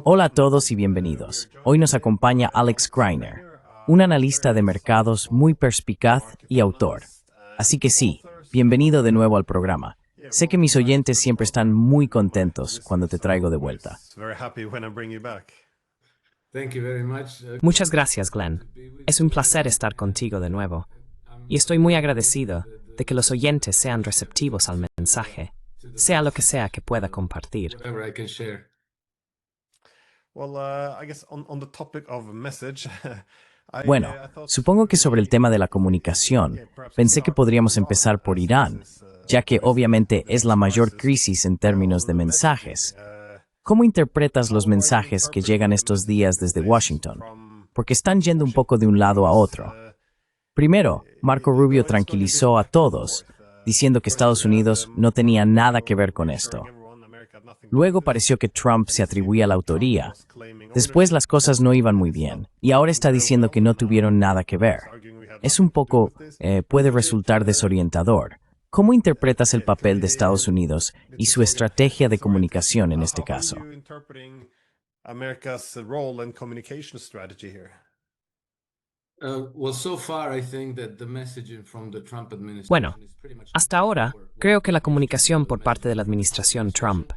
Hola a todos y bienvenidos. Hoy nos acompaña Alex Greiner, un analista de mercados muy perspicaz y autor. Así que sí, bienvenido de nuevo al programa. Sé que mis oyentes siempre están muy contentos cuando te traigo de vuelta. Muchas gracias, Glenn. Es un placer estar contigo de nuevo. Y estoy muy agradecido de que los oyentes sean receptivos al mensaje, sea lo que sea que pueda compartir. Bueno, supongo que sobre el tema de la comunicación, pensé que podríamos empezar por Irán, ya que obviamente es la mayor crisis en términos de mensajes. ¿Cómo interpretas los mensajes que llegan estos días desde Washington? Porque están yendo un poco de un lado a otro. Primero, Marco Rubio tranquilizó a todos, diciendo que Estados Unidos no tenía nada que ver con esto. Luego pareció que Trump se atribuía la autoría. Después las cosas no iban muy bien, y ahora está diciendo que no tuvieron nada que ver. Es un poco, puede resultar desorientador. ¿Cómo interpretas el papel de Estados Unidos y su estrategia de comunicación en este caso? Bueno, hasta ahora, creo que la comunicación por parte de la administración Trump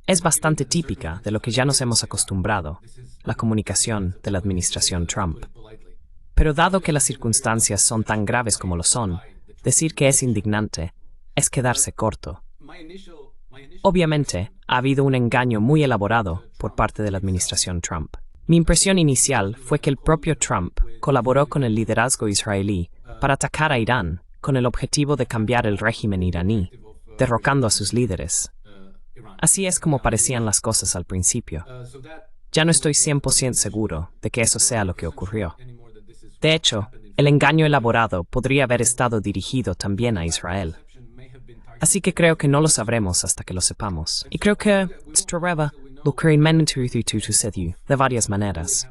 es bastante típica de lo que ya nos hemos acostumbrado, la comunicación de la administración Trump. Pero dado que las circunstancias son tan graves como lo son, decir que es indignante es quedarse corto. Obviamente, ha habido un engaño muy elaborado por parte de la administración Trump. Mi impresión inicial fue que el propio Trump colaboró con el liderazgo israelí para atacar a Irán con el objetivo de cambiar el régimen iraní, derrocando a sus líderes. Así es como parecían las cosas al principio. Ya no estoy 100% seguro de que eso sea lo que ocurrió. De hecho, el engaño elaborado podría haber estado dirigido también a Israel. Así que creo que no lo sabremos hasta que lo sepamos. Y creo que lo que sucedió de varias maneras.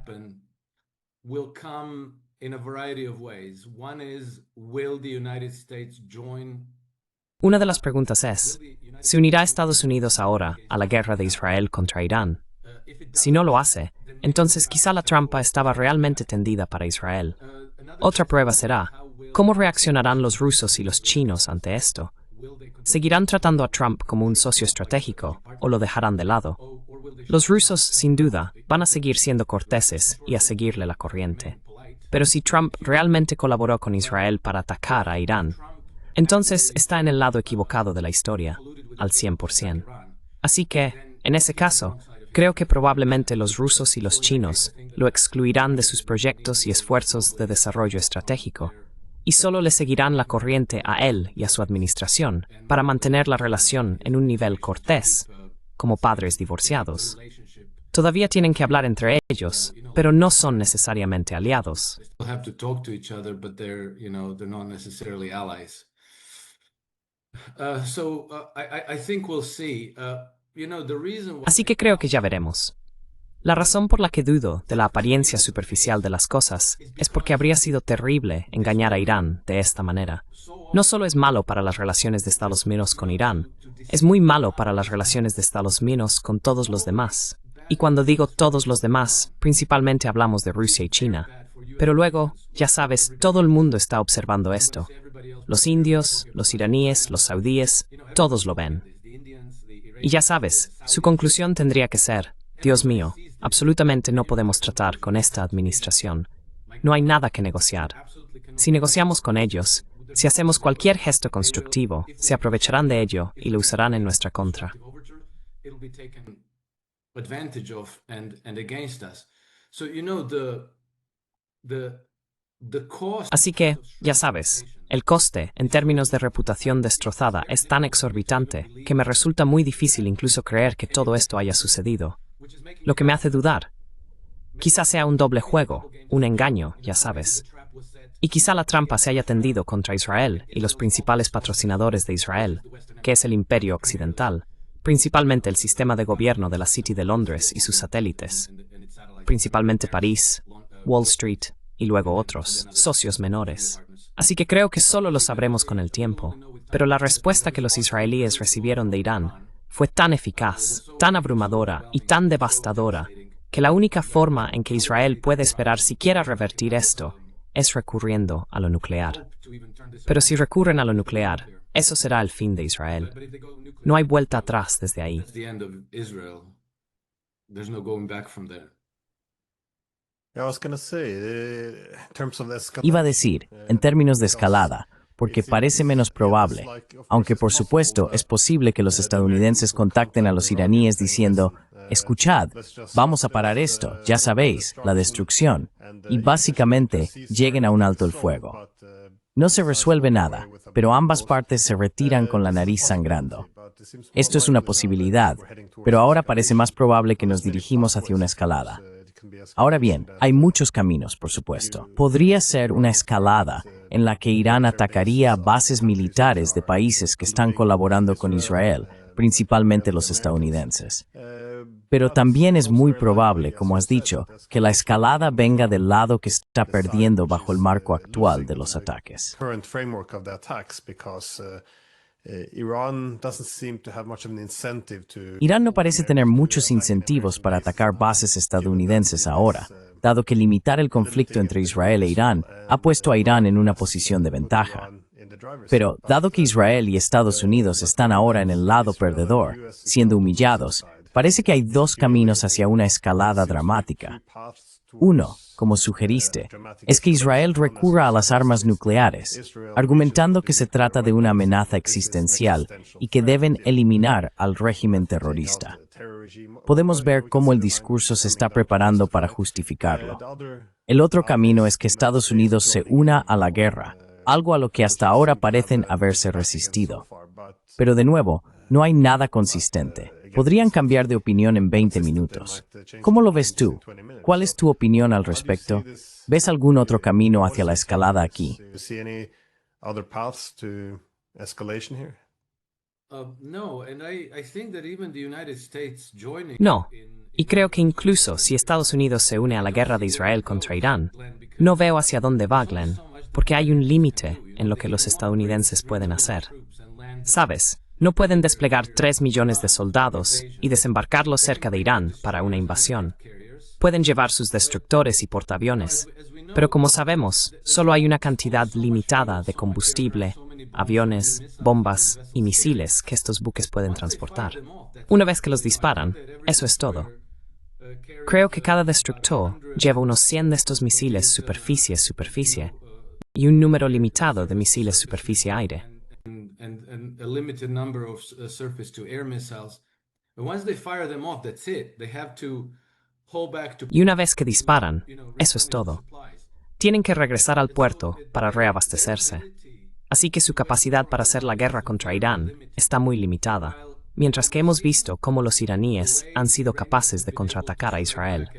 Una de las preguntas es, ¿se unirá Estados Unidos ahora a la guerra de Israel contra Irán? Si no lo hace, entonces quizá la trampa estaba realmente tendida para Israel. Otra prueba será, ¿cómo reaccionarán los rusos y los chinos ante esto? ¿Seguirán tratando a Trump como un socio estratégico o lo dejarán de lado? Los rusos, sin duda, van a seguir siendo corteses y a seguirle la corriente. Pero si Trump realmente colaboró con Israel para atacar a Irán, entonces está en el lado equivocado de la historia, al 100%. Así que, en ese caso, creo que probablemente los rusos y los chinos lo excluirán de sus proyectos y esfuerzos de desarrollo estratégico, y solo le seguirán la corriente a él y a su administración para mantener la relación en un nivel cortés, como padres divorciados. Todavía tienen que hablar entre ellos, pero no son necesariamente aliados. Así que creo que ya veremos. La razón por la que dudo de la apariencia superficial de las cosas es porque habría sido terrible engañar a Irán de esta manera. No solo es malo para las relaciones de Estados Unidos con Irán, es muy malo para las relaciones de Estados Unidos con todos los demás. Y cuando digo todos los demás, principalmente hablamos de Rusia y China. Pero luego, ya sabes, todo el mundo está observando esto. Los indios, los iraníes, los saudíes, todos lo ven. Y ya sabes, su conclusión tendría que ser, Dios mío, absolutamente no podemos tratar con esta administración. No hay nada que negociar. Si negociamos con ellos, si hacemos cualquier gesto constructivo, se aprovecharán de ello y lo usarán en nuestra contra. Así que, ya sabes, el coste, en términos de reputación destrozada, es tan exorbitante que me resulta muy difícil incluso creer que todo esto haya sucedido. Lo que me hace dudar. Quizá sea un doble juego, un engaño, ya sabes. Y quizá la trampa se haya tendido contra Israel y los principales patrocinadores de Israel, que es el Imperio Occidental, principalmente el sistema de gobierno de la City de Londres y sus satélites, principalmente París, Wall Street y luego otros, socios menores. Así que creo que solo lo sabremos con el tiempo, pero la respuesta que los israelíes recibieron de Irán fue tan eficaz, tan abrumadora y tan devastadora que la única forma en que Israel puede esperar siquiera revertir esto es recurriendo a lo nuclear. Pero si recurren a lo nuclear, eso será el fin de Israel. No hay vuelta atrás desde ahí. Iba a decir, en términos de escalada, porque parece menos probable, aunque por supuesto es posible que los estadounidenses contacten a los iraníes diciendo, escuchad, vamos a parar esto, ya sabéis, la destrucción, y básicamente lleguen a un alto el fuego. No se resuelve nada, pero ambas partes se retiran con la nariz sangrando. Esto es una posibilidad, pero ahora parece más probable que nos dirigimos hacia una escalada. Ahora bien, hay muchos caminos, por supuesto. Podría ser una escalada en la que Irán atacaría bases militares de países que están colaborando con Israel, principalmente los estadounidenses. Pero también es muy probable, como has dicho, que la escalada venga del lado que está perdiendo bajo el marco actual de los ataques. Irán no parece tener muchos incentivos para atacar bases estadounidenses ahora, dado que limitar el conflicto entre Israel e Irán ha puesto a Irán en una posición de ventaja. Pero, dado que Israel y Estados Unidos están ahora en el lado perdedor, siendo humillados, parece que hay dos caminos hacia una escalada dramática. Uno, como sugeriste, es que Israel recurra a las armas nucleares, argumentando que se trata de una amenaza existencial y que deben eliminar al régimen terrorista. Podemos ver cómo el discurso se está preparando para justificarlo. El otro camino es que Estados Unidos se una a la guerra, algo a lo que hasta ahora parecen haberse resistido. Pero de nuevo, no hay nada consistente. Podrían cambiar de opinión en 20 minutos. ¿Cómo lo ves tú? ¿Cuál es tu opinión al respecto? ¿Ves algún otro camino hacia la escalada aquí? No, y creo que incluso si Estados Unidos se une a la guerra de Israel contra Irán, no veo hacia dónde va, Glenn, porque hay un límite en lo que los estadounidenses pueden hacer. ¿Sabes? No pueden desplegar 3 millones de soldados y desembarcarlos cerca de Irán para una invasión. Pueden llevar sus destructores y portaaviones, pero como sabemos, solo hay una cantidad limitada de combustible, aviones, bombas y misiles que estos buques pueden transportar. Una vez que los disparan, eso es todo. Creo que cada destructor lleva unos 100 de estos misiles superficie-superficie y un número limitado de misiles superficie-aire. And a limited number of surface-to-air missiles. And once they fire them off, that's it. They have to hold back to. Y una vez que disparan, eso es todo. Tienen que regresar al puerto para reabastecerse. Así que su capacidad para hacer la guerra contra Irán está muy limitada, mientras que hemos visto cómo los iraníes han sido capaces de contraatacar a Israel.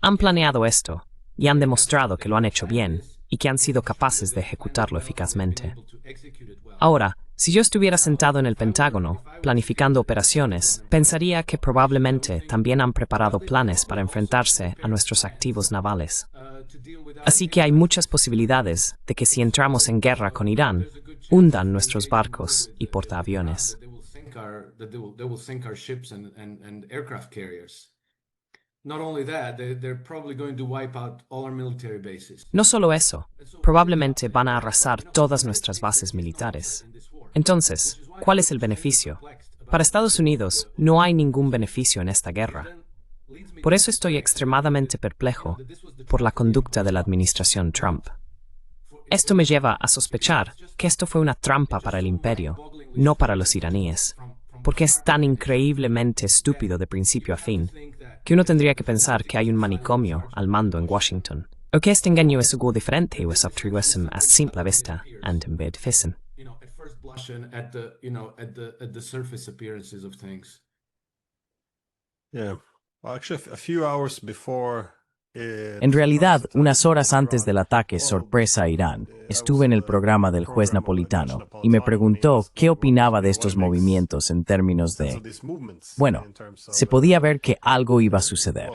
Han planeado esto y han demostrado que lo han hecho bien y que han sido capaces de ejecutarlo eficazmente. Ahora, si yo estuviera sentado en el Pentágono, planificando operaciones, pensaría que probablemente también han preparado planes para enfrentarse a nuestros activos navales. Así que hay muchas posibilidades de que si entramos en guerra con Irán, hundan nuestros barcos y portaaviones. No solo eso, probablemente van a arrasar todas nuestras bases militares. Entonces, ¿cuál es el beneficio? Para Estados Unidos, no hay ningún beneficio en esta guerra. Por eso estoy extremadamente perplejo por la conducta de la administración Trump. Esto me lleva a sospechar que esto fue una trampa para el imperio, no para los iraníes, porque es tan increíblemente estúpido de principio a fin, que uno tendría que pensar que hay un manicomio al mando en Washington, o que este engaño es algo diferente o es obtruism a simple vista and en beneficen. Yeah. Well, actually, a few hours before En realidad, unas horas antes del ataque sorpresa a Irán, estuve en el programa del juez napolitano y me preguntó qué opinaba de estos movimientos en términos de... Bueno, se podía ver que algo iba a suceder.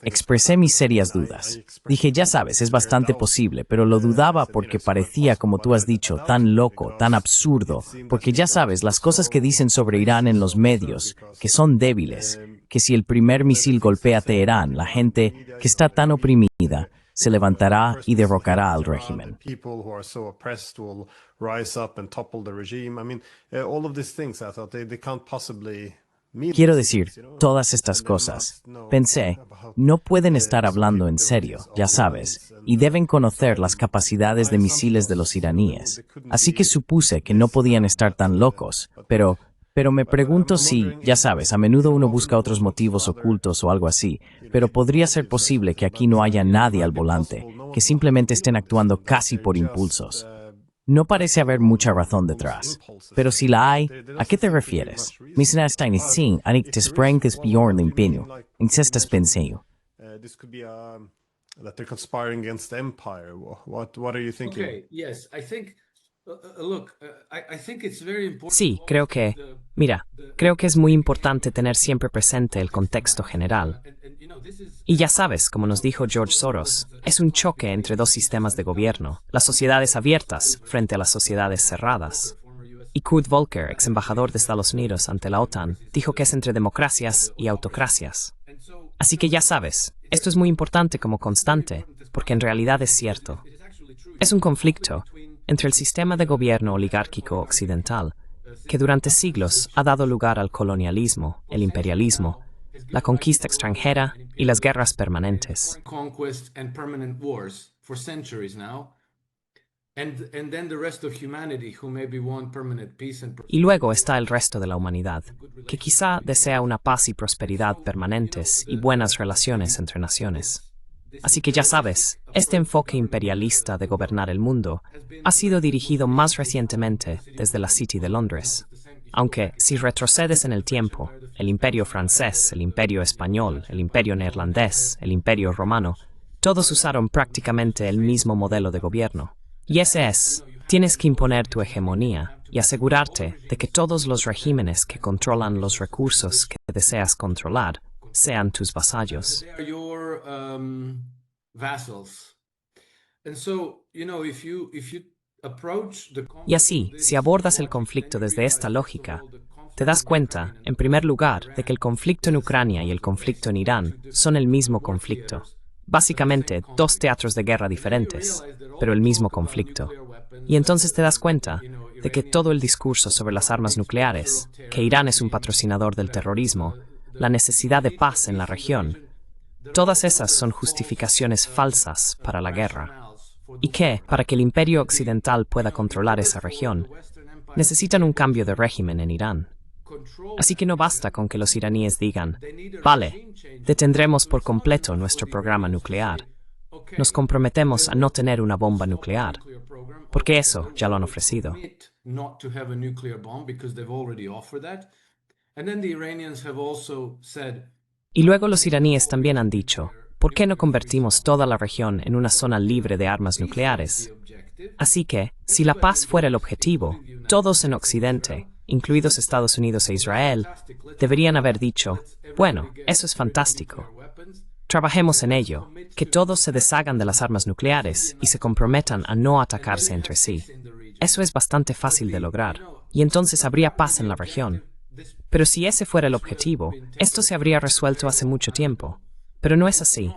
Expresé mis serias dudas. Dije, ya sabes, es bastante posible, pero lo dudaba porque parecía, como tú has dicho, tan loco, tan absurdo, porque ya sabes, las cosas que dicen sobre Irán en los medios, que son débiles, que si el primer misil golpea Teherán, la gente que está tan oprimida se levantará y derrocará al régimen. Quiero decir, todas estas cosas. Pensé, no pueden estar hablando en serio, ya sabes, y deben conocer las capacidades de misiles de los iraníes. Así que supuse que no podían estar tan locos, pero me pregunto si, ya sabes, a menudo uno busca otros motivos ocultos o algo así, pero podría ser posible que aquí no haya nadie al volante, que simplemente estén actuando casi por impulsos. No parece haber mucha razón detrás. Pero si la hay, ¿a qué te refieres? Mis nästan sin att det sprängs björn limpinho. Incestas pensejo. That they're conspiring against the empire. What are you thinking? Okay, yes, I think, look, I think it's very important. Sí, creo que, mira, creo que es muy importante tener siempre presente el contexto general. Y ya sabes, como nos dijo George Soros, es un choque entre dos sistemas de gobierno, las sociedades abiertas frente a las sociedades cerradas. Y Kurt Volker, ex embajador de Estados Unidos ante la OTAN, dijo que es entre democracias y autocracias. Así que ya sabes, esto es muy importante como constante, porque en realidad es cierto. Es un conflicto entre el sistema de gobierno oligárquico occidental, que durante siglos ha dado lugar al colonialismo, el imperialismo, la conquista extranjera y las guerras permanentes. Y luego está el resto de la humanidad, que quizá desea una paz y prosperidad permanentes y buenas relaciones entre naciones. Así que ya sabes, este enfoque imperialista de gobernar el mundo ha sido dirigido más recientemente desde la City de Londres. Aunque, si retrocedes en el tiempo, el Imperio francés, el Imperio español, el Imperio neerlandés, el Imperio romano, todos usaron prácticamente el mismo modelo de gobierno. Y ese es, tienes que imponer tu hegemonía y asegurarte de que todos los regímenes que controlan los recursos que deseas controlar sean tus vasallos. Y así, si abordas el conflicto desde esta lógica, te das cuenta, en primer lugar, de que el conflicto en Ucrania y el conflicto en Irán son el mismo conflicto. Básicamente, dos teatros de guerra diferentes, pero el mismo conflicto. Y entonces te das cuenta de que todo el discurso sobre las armas nucleares, que Irán es un patrocinador del terrorismo, la necesidad de paz en la región, todas esas son justificaciones falsas para la guerra. Y que, para que el imperio occidental pueda controlar esa región, necesitan un cambio de régimen en Irán. Así que no basta con que los iraníes digan, vale, detendremos por completo nuestro programa nuclear. Nos comprometemos a no tener una bomba nuclear, porque eso ya lo han ofrecido. Y luego los iraníes también han dicho, ¿por qué no convertimos toda la región en una zona libre de armas nucleares? Así que, si la paz fuera el objetivo, todos en Occidente, incluidos Estados Unidos e Israel, deberían haber dicho, bueno, eso es fantástico. Trabajemos en ello, que todos se deshagan de las armas nucleares y se comprometan a no atacarse entre sí. Eso es bastante fácil de lograr, y entonces habría paz en la región. Pero si ese fuera el objetivo, esto se habría resuelto hace mucho tiempo. Pero no es así.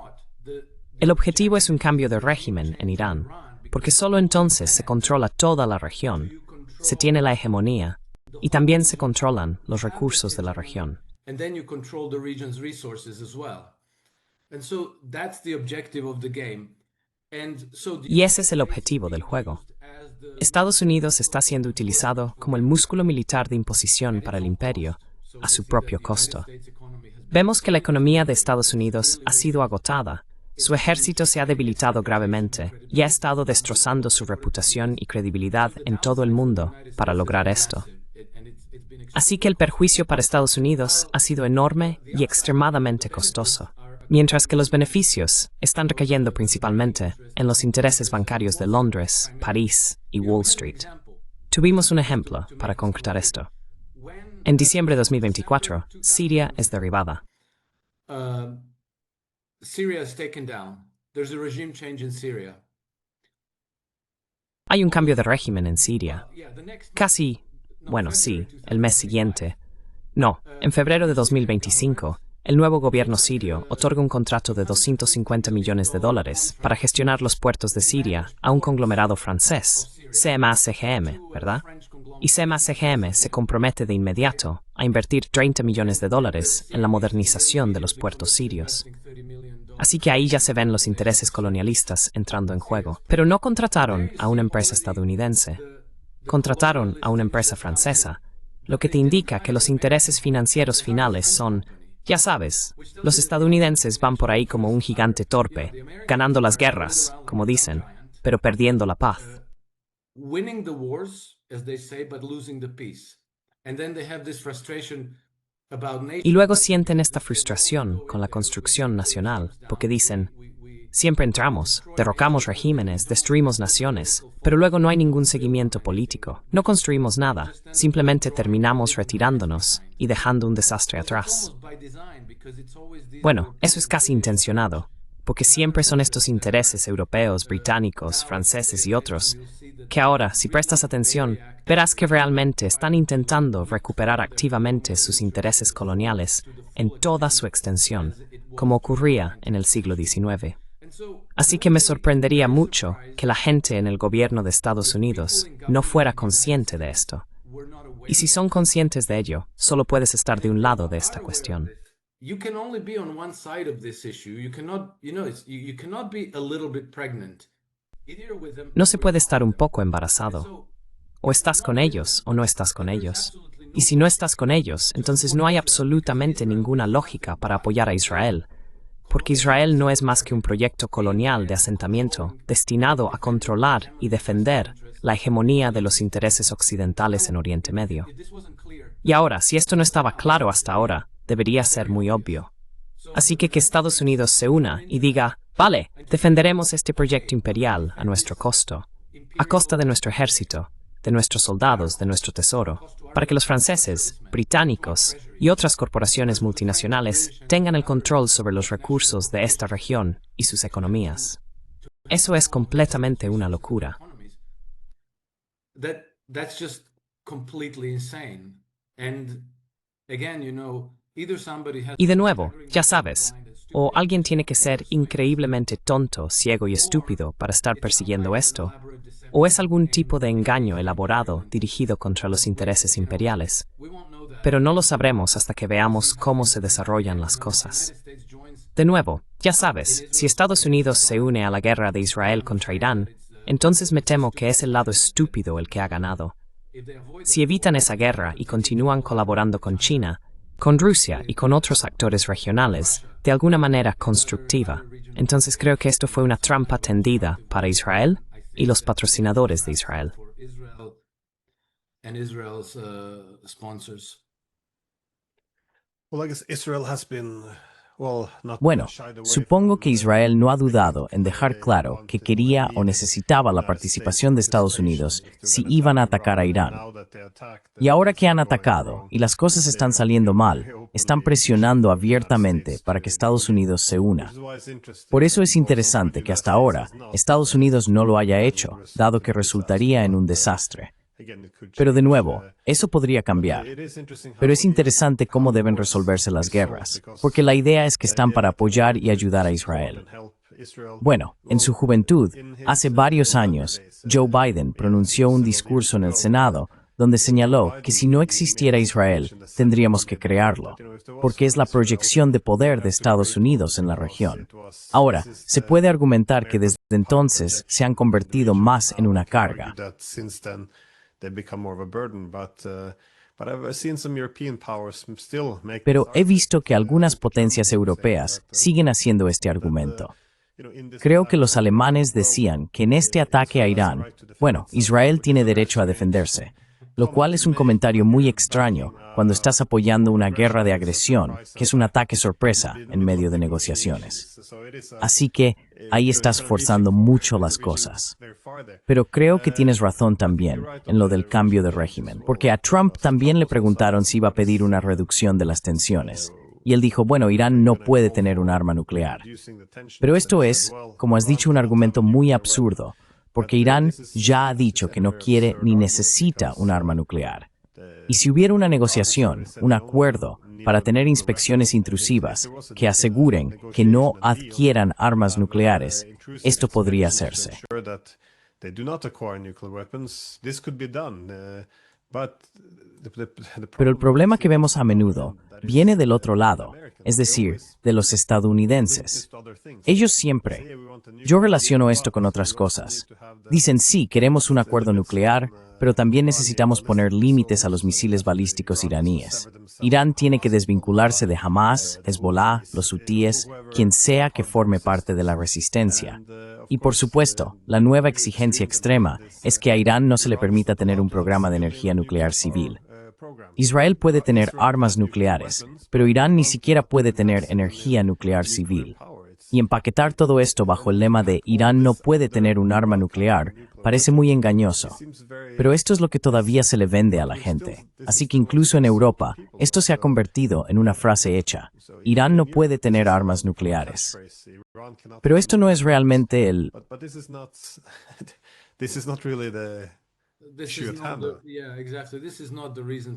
El objetivo es un cambio de régimen en Irán, porque solo entonces se controla toda la región, se tiene la hegemonía, y también se controlan los recursos de la región. Y ese es el objetivo del juego. Estados Unidos está siendo utilizado como el músculo militar de imposición para el imperio, a su propio costo. Vemos que la economía de Estados Unidos ha sido agotada, su ejército se ha debilitado gravemente y ha estado destrozando su reputación y credibilidad en todo el mundo para lograr esto. Así que el perjuicio para Estados Unidos ha sido enorme y extremadamente costoso. mientras que los beneficios están recayendo principalmente en los intereses bancarios de Londres, París y Wall Street. Tuvimos un ejemplo para concretar esto. En diciembre de 2024, Siria es derribada. Syria is taken down. There's a regime change in Syria. Hay un cambio de régimen en Siria. Casi, bueno, sí, el mes siguiente. No, en febrero de 2025, el nuevo gobierno sirio otorga un contrato de $250 millones para gestionar los puertos de Siria a un conglomerado francés, CMA CGM, ¿verdad? Y CMA CGM se compromete de inmediato a invertir $30 millones en la modernización de los puertos sirios. Así que ahí ya se ven los intereses colonialistas entrando en juego. Pero no contrataron a una empresa estadounidense, contrataron a una empresa francesa, lo que te indica que los intereses financieros finales son, ya sabes, los estadounidenses van por ahí como un gigante torpe, ganando las guerras, como dicen, pero perdiendo la paz. Winning the wars, as they say, but losing the peace. And then they have this frustration about NATO. Y luego sienten esta frustración con la construcción nacional, porque dicen, siempre entramos, derrocamos regímenes, destruimos naciones, pero luego no hay ningún seguimiento político. No construimos nada, simplemente terminamos retirándonos y dejando un desastre atrás. Bueno, eso es casi intencionado, porque siempre son estos intereses europeos, británicos, franceses y otros, que ahora, si prestas atención, verás que realmente están intentando recuperar activamente sus intereses coloniales en toda su extensión, como ocurría en el siglo XIX. Así que me sorprendería mucho que la gente en el gobierno de Estados Unidos no fuera consciente de esto. Y si son conscientes de ello, solo puedes estar de un lado de esta cuestión. You can only be on one side of this issue. You cannot, you cannot be a little bit pregnant. Either you're with them. No se puede estar un poco embarazado. O estás con ellos o no estás con ellos. Y si no estás con ellos, entonces no hay absolutamente ninguna lógica para apoyar a Israel. Porque Israel no es más que un proyecto colonial de asentamiento destinado a controlar y defender la hegemonía de los intereses occidentales en Oriente Medio. Y ahora, si esto no estaba claro hasta ahora, debería ser muy obvio. Así que Estados Unidos se una y diga, vale, defenderemos este proyecto imperial a nuestro costo, a costa de nuestro ejército, de nuestros soldados, de nuestro tesoro, para que los franceses, británicos y otras corporaciones multinacionales tengan el control sobre los recursos de esta región y sus economías. Eso es completamente una locura. That's just completely insane. And again, Y de nuevo, ya sabes, o alguien tiene que ser increíblemente tonto, ciego y estúpido para estar persiguiendo esto, o es algún tipo de engaño elaborado dirigido contra los intereses imperiales. Pero no lo sabremos hasta que veamos cómo se desarrollan las cosas. De nuevo, ya sabes, si Estados Unidos se une a la guerra de Israel contra Irán, entonces me temo que es el lado estúpido el que ha ganado. Si evitan esa guerra y continúan colaborando con China, con Rusia y con otros actores regionales, de alguna manera constructiva, entonces creo que esto fue una trampa tendida para Israel y los patrocinadores de Israel. Bueno, supongo que Israel no ha dudado en dejar claro que quería o necesitaba la participación de Estados Unidos si iban a atacar a Irán. Y ahora que han atacado y las cosas están saliendo mal, están presionando abiertamente para que Estados Unidos se una. Por eso es interesante que hasta ahora Estados Unidos no lo haya hecho, dado que resultaría en un desastre. Pero de nuevo, eso podría cambiar. Pero es interesante cómo deben resolverse las guerras, porque la idea es que están para apoyar y ayudar a Israel. Bueno, en su juventud, hace varios años, Joe Biden pronunció un discurso en el Senado donde señaló que si no existiera Israel, tendríamos que crearlo, porque es la proyección de poder de Estados Unidos en la región. Ahora, se puede argumentar que desde entonces se han convertido más en una carga. Pero he visto que algunas potencias europeas siguen haciendo este argumento. Creo que los alemanes decían que en este ataque a Irán, bueno, Israel tiene derecho a defenderse. lo cual es un comentario muy extraño cuando estás apoyando una guerra de agresión, que es un ataque sorpresa en medio de negociaciones. Así que ahí estás forzando mucho las cosas. Pero creo que tienes razón también en lo del cambio de régimen, porque a Trump también le preguntaron si iba a pedir una reducción de las tensiones. Y él dijo, bueno, Irán no puede tener un arma nuclear. Pero esto es, como has dicho, un argumento muy absurdo, porque Irán ya ha dicho que no quiere ni necesita un arma nuclear. Y si hubiera una negociación, un acuerdo, para tener inspecciones intrusivas que aseguren que no adquieran armas nucleares, esto podría hacerse. Pero el problema que vemos a menudo viene del otro lado, es decir, de los estadounidenses. Ellos siempre, yo relaciono esto con otras cosas, dicen sí, queremos un acuerdo nuclear, pero también necesitamos poner límites a los misiles balísticos iraníes. Irán tiene que desvincularse de Hamas, Hezbollah, los hutíes, quien sea que forme parte de la resistencia. Y por supuesto, la nueva exigencia extrema es que a Irán no se le permita tener un programa de energía nuclear civil. Israel puede tener armas nucleares, pero Irán ni siquiera puede tener energía nuclear civil. Y empaquetar todo esto bajo el lema de Irán no puede tener un arma nuclear parece muy engañoso. Pero esto es lo que todavía se le vende a la gente. Así que incluso en Europa, esto se ha convertido en una frase hecha. Irán no puede tener armas nucleares. Pero esto no es realmente el...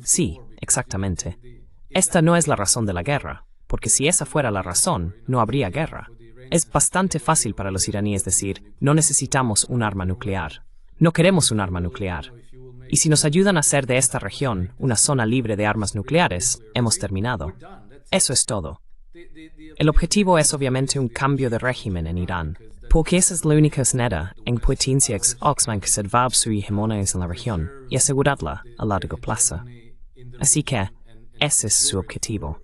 Sí, exactamente. Esta no es la razón de la guerra, porque si esa fuera la razón, no habría guerra. Es bastante fácil para los iraníes decir, no necesitamos un arma nuclear. No queremos un arma nuclear. Y si nos ayudan a hacer de esta región una zona libre de armas nucleares, hemos terminado. Eso es todo. El objetivo es obviamente un cambio de régimen en Irán, porque esa es la única manera en que pueden conservar su hegemonía en la región y asegurarla a largo plazo. Así que, ese es su objetivo.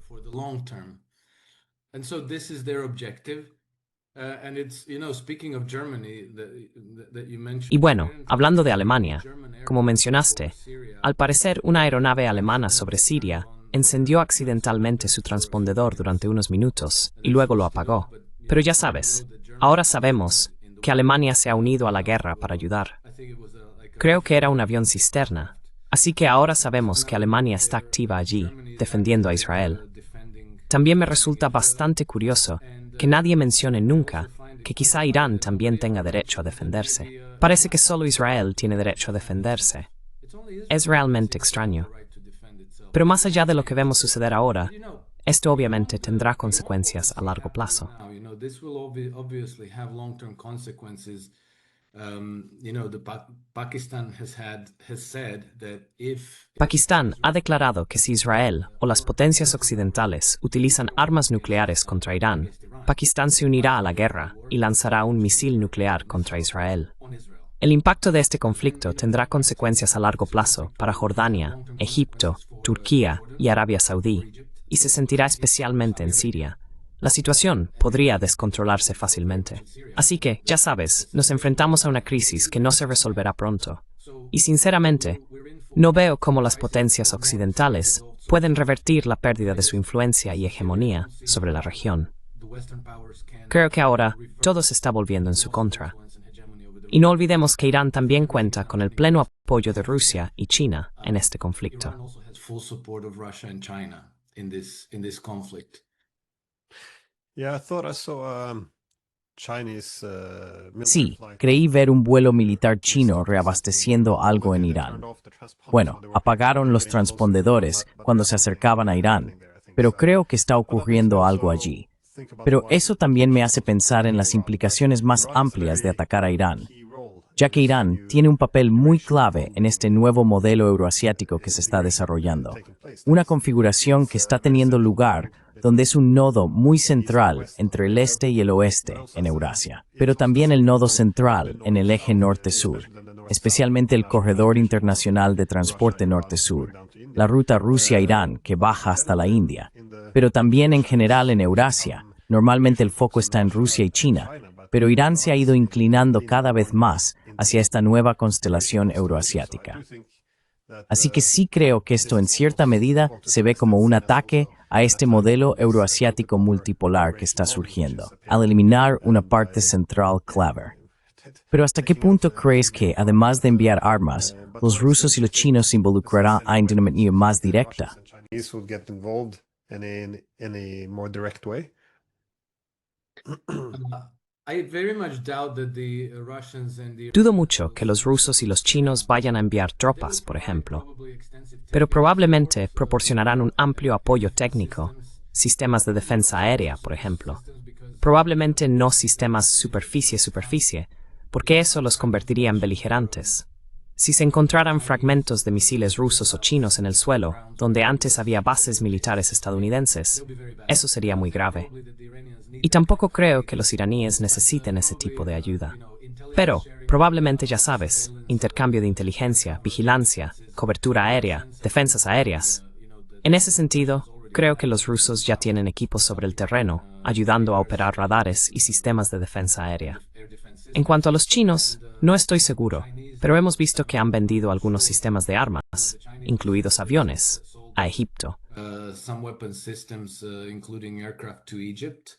Y bueno, hablando de Alemania, como mencionaste, al parecer una aeronave alemana sobre Siria encendió accidentalmente su transpondedor durante unos minutos y luego lo apagó. Pero ya sabes, ahora sabemos que Alemania se ha unido a la guerra para ayudar. Creo que era un avión cisterna, así que ahora sabemos que Alemania está activa allí, defendiendo a Israel. También me resulta bastante curioso que nadie mencione nunca que quizá Irán también tenga derecho a defenderse. Parece que solo Israel tiene derecho a defenderse. Es realmente extraño. Pero más allá de lo que vemos suceder ahora, esto obviamente tendrá consecuencias a largo plazo. Pakistán ha declarado que si Israel o las potencias occidentales utilizan armas nucleares contra Irán, Pakistán se unirá a la guerra y lanzará un misil nuclear contra Israel. El impacto de este conflicto tendrá consecuencias a largo plazo para Jordania, Egipto, Turquía y Arabia Saudí, y se sentirá especialmente en Siria. La situación podría descontrolarse fácilmente. Así que, ya sabes, nos enfrentamos a una crisis que no se resolverá pronto. Y sinceramente, no veo cómo las potencias occidentales pueden revertir la pérdida de su influencia y hegemonía sobre la región. Creo que ahora todo se está volviendo en su contra. Y no olvidemos que Irán también cuenta con el pleno apoyo de Rusia y China en este conflicto. Sí, creí ver un vuelo militar chino reabasteciendo algo en Irán. Bueno, apagaron los transpondedores cuando se acercaban a Irán, pero creo que está ocurriendo algo allí. Pero eso también me hace pensar en las implicaciones más amplias de atacar a Irán, ya que Irán tiene un papel muy clave en este nuevo modelo euroasiático que se está desarrollando. Una configuración que está teniendo lugar donde es un nodo muy central entre el este y el oeste en Eurasia, pero también el nodo central en el eje norte-sur, especialmente el corredor internacional de transporte norte-sur, la ruta Rusia-Irán que baja hasta la India, pero también en general en Eurasia. Normalmente el foco está en Rusia y China, pero Irán se ha ido inclinando cada vez más hacia esta nueva constelación euroasiática. Así que sí creo que esto en cierta medida se ve como un ataque a este modelo euroasiático multipolar que está surgiendo, al eliminar una parte central clave. Pero ¿hasta qué punto crees que, además de enviar armas, los rusos y los chinos se involucrarán de una manera más directa? Chinese would get involved in any more direct way? I very much doubt that the Russians and the Dudo mucho que los rusos y los chinos vayan a enviar tropas, por ejemplo, pero probablemente proporcionarán un amplio apoyo técnico, sistemas de defensa aérea, por ejemplo. Probablemente no sistemas superficie-superficie, porque eso los convertiría en beligerantes. Si se encontraran fragmentos de misiles rusos o chinos en el suelo, donde antes había bases militares estadounidenses, eso sería muy grave. Y tampoco creo que los iraníes necesiten ese tipo de ayuda. Pero, probablemente ya sabes, intercambio de inteligencia, vigilancia, cobertura aérea, defensas aéreas. En ese sentido, creo que los rusos ya tienen equipos sobre el terreno, ayudando a operar radares y sistemas de defensa aérea. En cuanto a los chinos, no estoy seguro, pero hemos visto que han vendido algunos sistemas de armas, incluidos aviones, a Egipto. some weapon systems, including aircraft, to Egypt.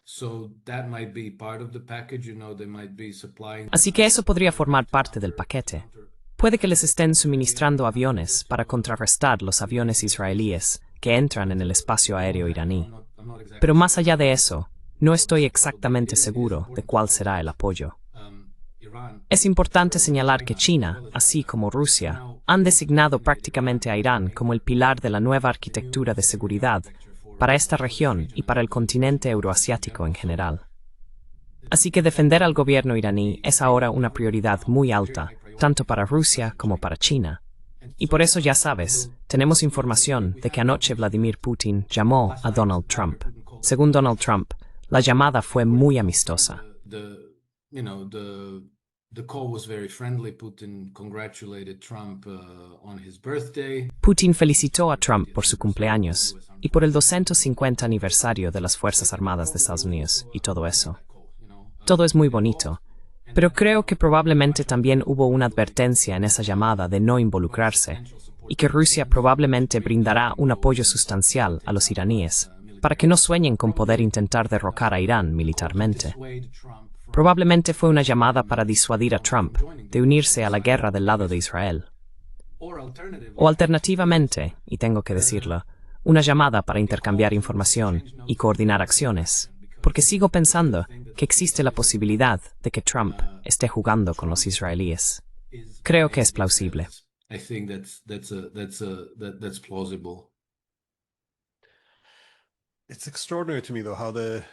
So that might be part of the package. They might be supplying. Así que eso podría formar parte del paquete. Puede que les estén suministrando aviones para contrarrestar los aviones israelíes que entran en el espacio aéreo iraní. Pero más allá de eso, no estoy exactamente seguro de cuál será el apoyo. Es importante señalar que China, así como Rusia, han designado prácticamente a Irán como el pilar de la nueva arquitectura de seguridad para esta región y para el continente euroasiático en general. Así que defender al gobierno iraní es ahora una prioridad muy alta, tanto para Rusia como para China. Y por eso ya sabes, tenemos información de que anoche Vladimir Putin llamó a Donald Trump. Según Donald Trump, la llamada fue muy amistosa. The call was very friendly. Putin congratulated Trump on his birthday. Putin felicitó a Trump por su cumpleaños y por el 250 aniversario de las Fuerzas Armadas de Estados Unidos y todo eso. Todo es muy bonito, pero creo que probablemente también hubo una advertencia en esa llamada de no involucrarse y que Rusia probablemente brindará un apoyo sustancial a los iraníes para que no sueñen con poder intentar derrocar a Irán militarmente. Probablemente fue una llamada para disuadir a Trump de unirse a la guerra del lado de Israel. O alternativamente, y tengo que decirlo, una llamada para intercambiar información y coordinar acciones, porque sigo pensando que existe la posibilidad de que Trump esté jugando con los israelíes. Creo que es plausible. I think that's plausible. It's extraordinary to me, though, how the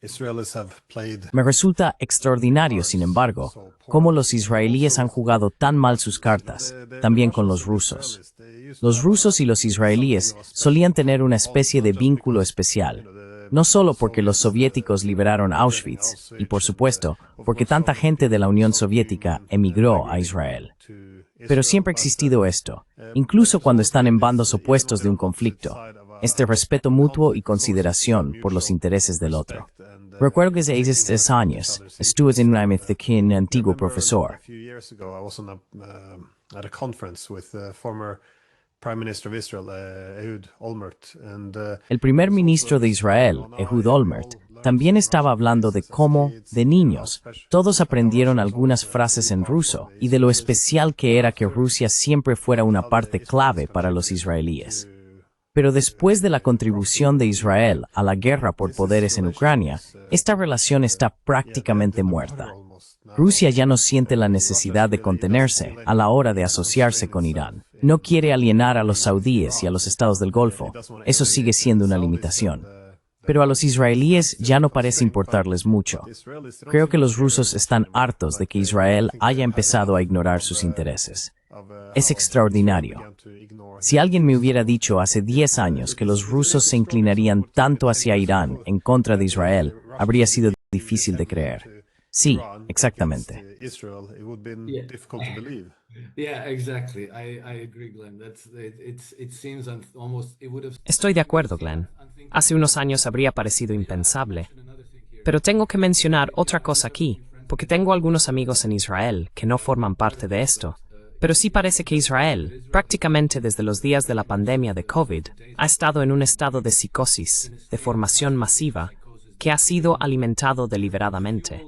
Israelis have played. Me resulta extraordinario, sin embargo, cómo los israelíes han jugado tan mal sus cartas, también con los rusos. Los rusos y los israelíes solían tener una especie de vínculo especial, no solo porque los soviéticos liberaron Auschwitz, y por supuesto, porque tanta gente de la Unión Soviética emigró a Israel. Pero siempre ha existido esto, incluso cuando están en bandos opuestos de un conflicto, este respeto mutuo y consideración por los intereses del otro. Recuerdo que hace 6 años estuve en una con un antiguo profesor. A few years ago, I was at a conference with the former Prime Minister of Israel, Ehud Olmert, and El primer ministro de Israel, Ehud Olmert, también estaba hablando de cómo, de niños, todos aprendieron algunas frases en ruso y de lo especial que era que Rusia siempre fuera una parte clave para los israelíes. Pero después de la contribución de Israel a la guerra por poderes en Ucrania, esta relación está prácticamente muerta. Rusia ya no siente la necesidad de contenerse a la hora de asociarse con Irán. No quiere alienar a los saudíes y a los estados del Golfo. Eso sigue siendo una limitación. Pero a los israelíes ya no parece importarles mucho. Creo que los rusos están hartos de que Israel haya empezado a ignorar sus intereses. Es extraordinario. Si alguien me hubiera dicho hace 10 años que los rusos se inclinarían tanto hacia Irán en contra de Israel, habría sido difícil de creer. Sí, exactamente. Yeah, exactly. I agree, Glenn. It seems almost it would have. Estoy de acuerdo, Glenn. Hace unos años habría parecido impensable. Pero tengo que mencionar otra cosa aquí, porque tengo algunos amigos en Israel que no forman parte de esto, Pero sí parece que Israel, prácticamente desde los días de la pandemia de COVID, ha estado en un estado de psicosis, de formación masiva, que ha sido alimentado deliberadamente.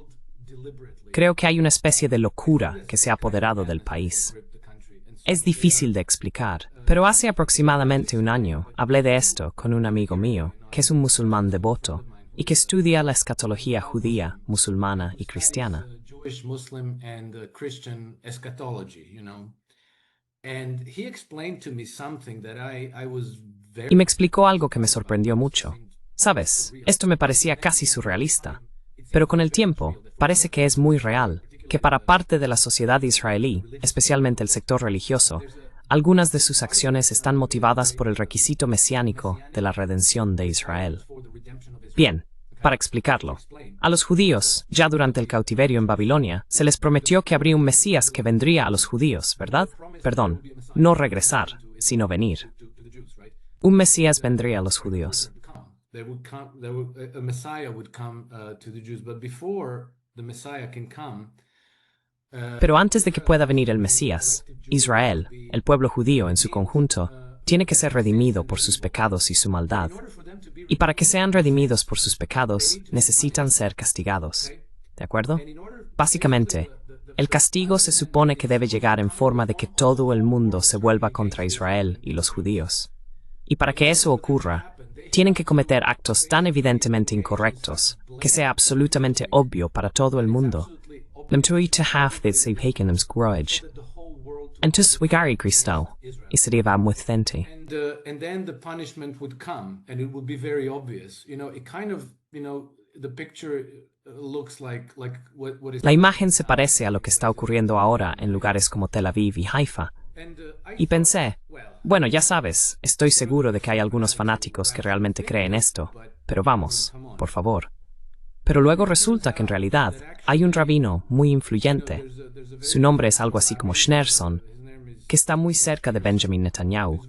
Creo que hay una especie de locura que se ha apoderado del país. Es difícil de explicar, pero hace aproximadamente un año hablé de esto con un amigo mío, que es un musulmán devoto, y que estudia la escatología judía, musulmana y cristiana. Jewish, Muslim, and Christian eschatology, And he explained to me something that I was very... Y me explicó algo que me sorprendió mucho. Sabes, esto me parecía casi surrealista, pero con el tiempo parece que es muy real, que para parte de la sociedad israelí, especialmente el sector religioso, algunas de sus acciones están motivadas por el requisito mesiánico de la redención de Israel. Bien, para explicarlo, a los judíos, ya durante el cautiverio en Babilonia, se les prometió que habría un Mesías que vendría a los judíos, ¿verdad? Perdón, no regresar, sino venir. Un Mesías vendría a los judíos. A Messiah would come to the Jews, but before the Messiah can come, Pero antes de que pueda venir el Mesías, Israel, el pueblo judío en su conjunto, tiene que ser redimido por sus pecados y su maldad. Y para que sean redimidos por sus pecados, necesitan ser castigados. ¿De acuerdo? Básicamente, el castigo se supone que debe llegar en forma de que todo el mundo se vuelva contra Israel y los judíos. Y para que eso ocurra, tienen que cometer actos tan evidentemente incorrectos que sea absolutamente obvio para todo el mundo. Entonces, Wigari Cristo, y sería muthente. and then the punishment would come, and it would be very obvious. It kind of, the picture looks like what is. La imagen se parece a lo que está ocurriendo ahora en lugares como Tel Aviv y Haifa. Y pensé, bueno, ya sabes, estoy seguro de que hay algunos fanáticos que realmente creen esto, pero vamos, por favor. Pero luego resulta que en realidad hay un rabino muy influyente. Su nombre es algo así como Schneerson, que está muy cerca de Benjamin Netanyahu.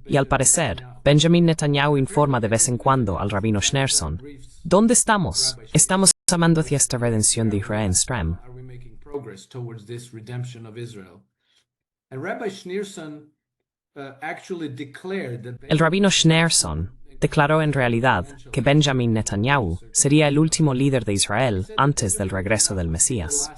Y al parecer, Benjamin Netanyahu informa de vez en cuando al rabino Schneerson. ¿Dónde estamos? Estamos amando hacia esta redención de Israel en Stram. Are we making progress towards this redemption of Israel? And Rabbi Schneerson actually declared that El rabino Schneerson declaró en realidad que Benjamin Netanyahu sería el último líder de Israel antes del regreso del Mesías.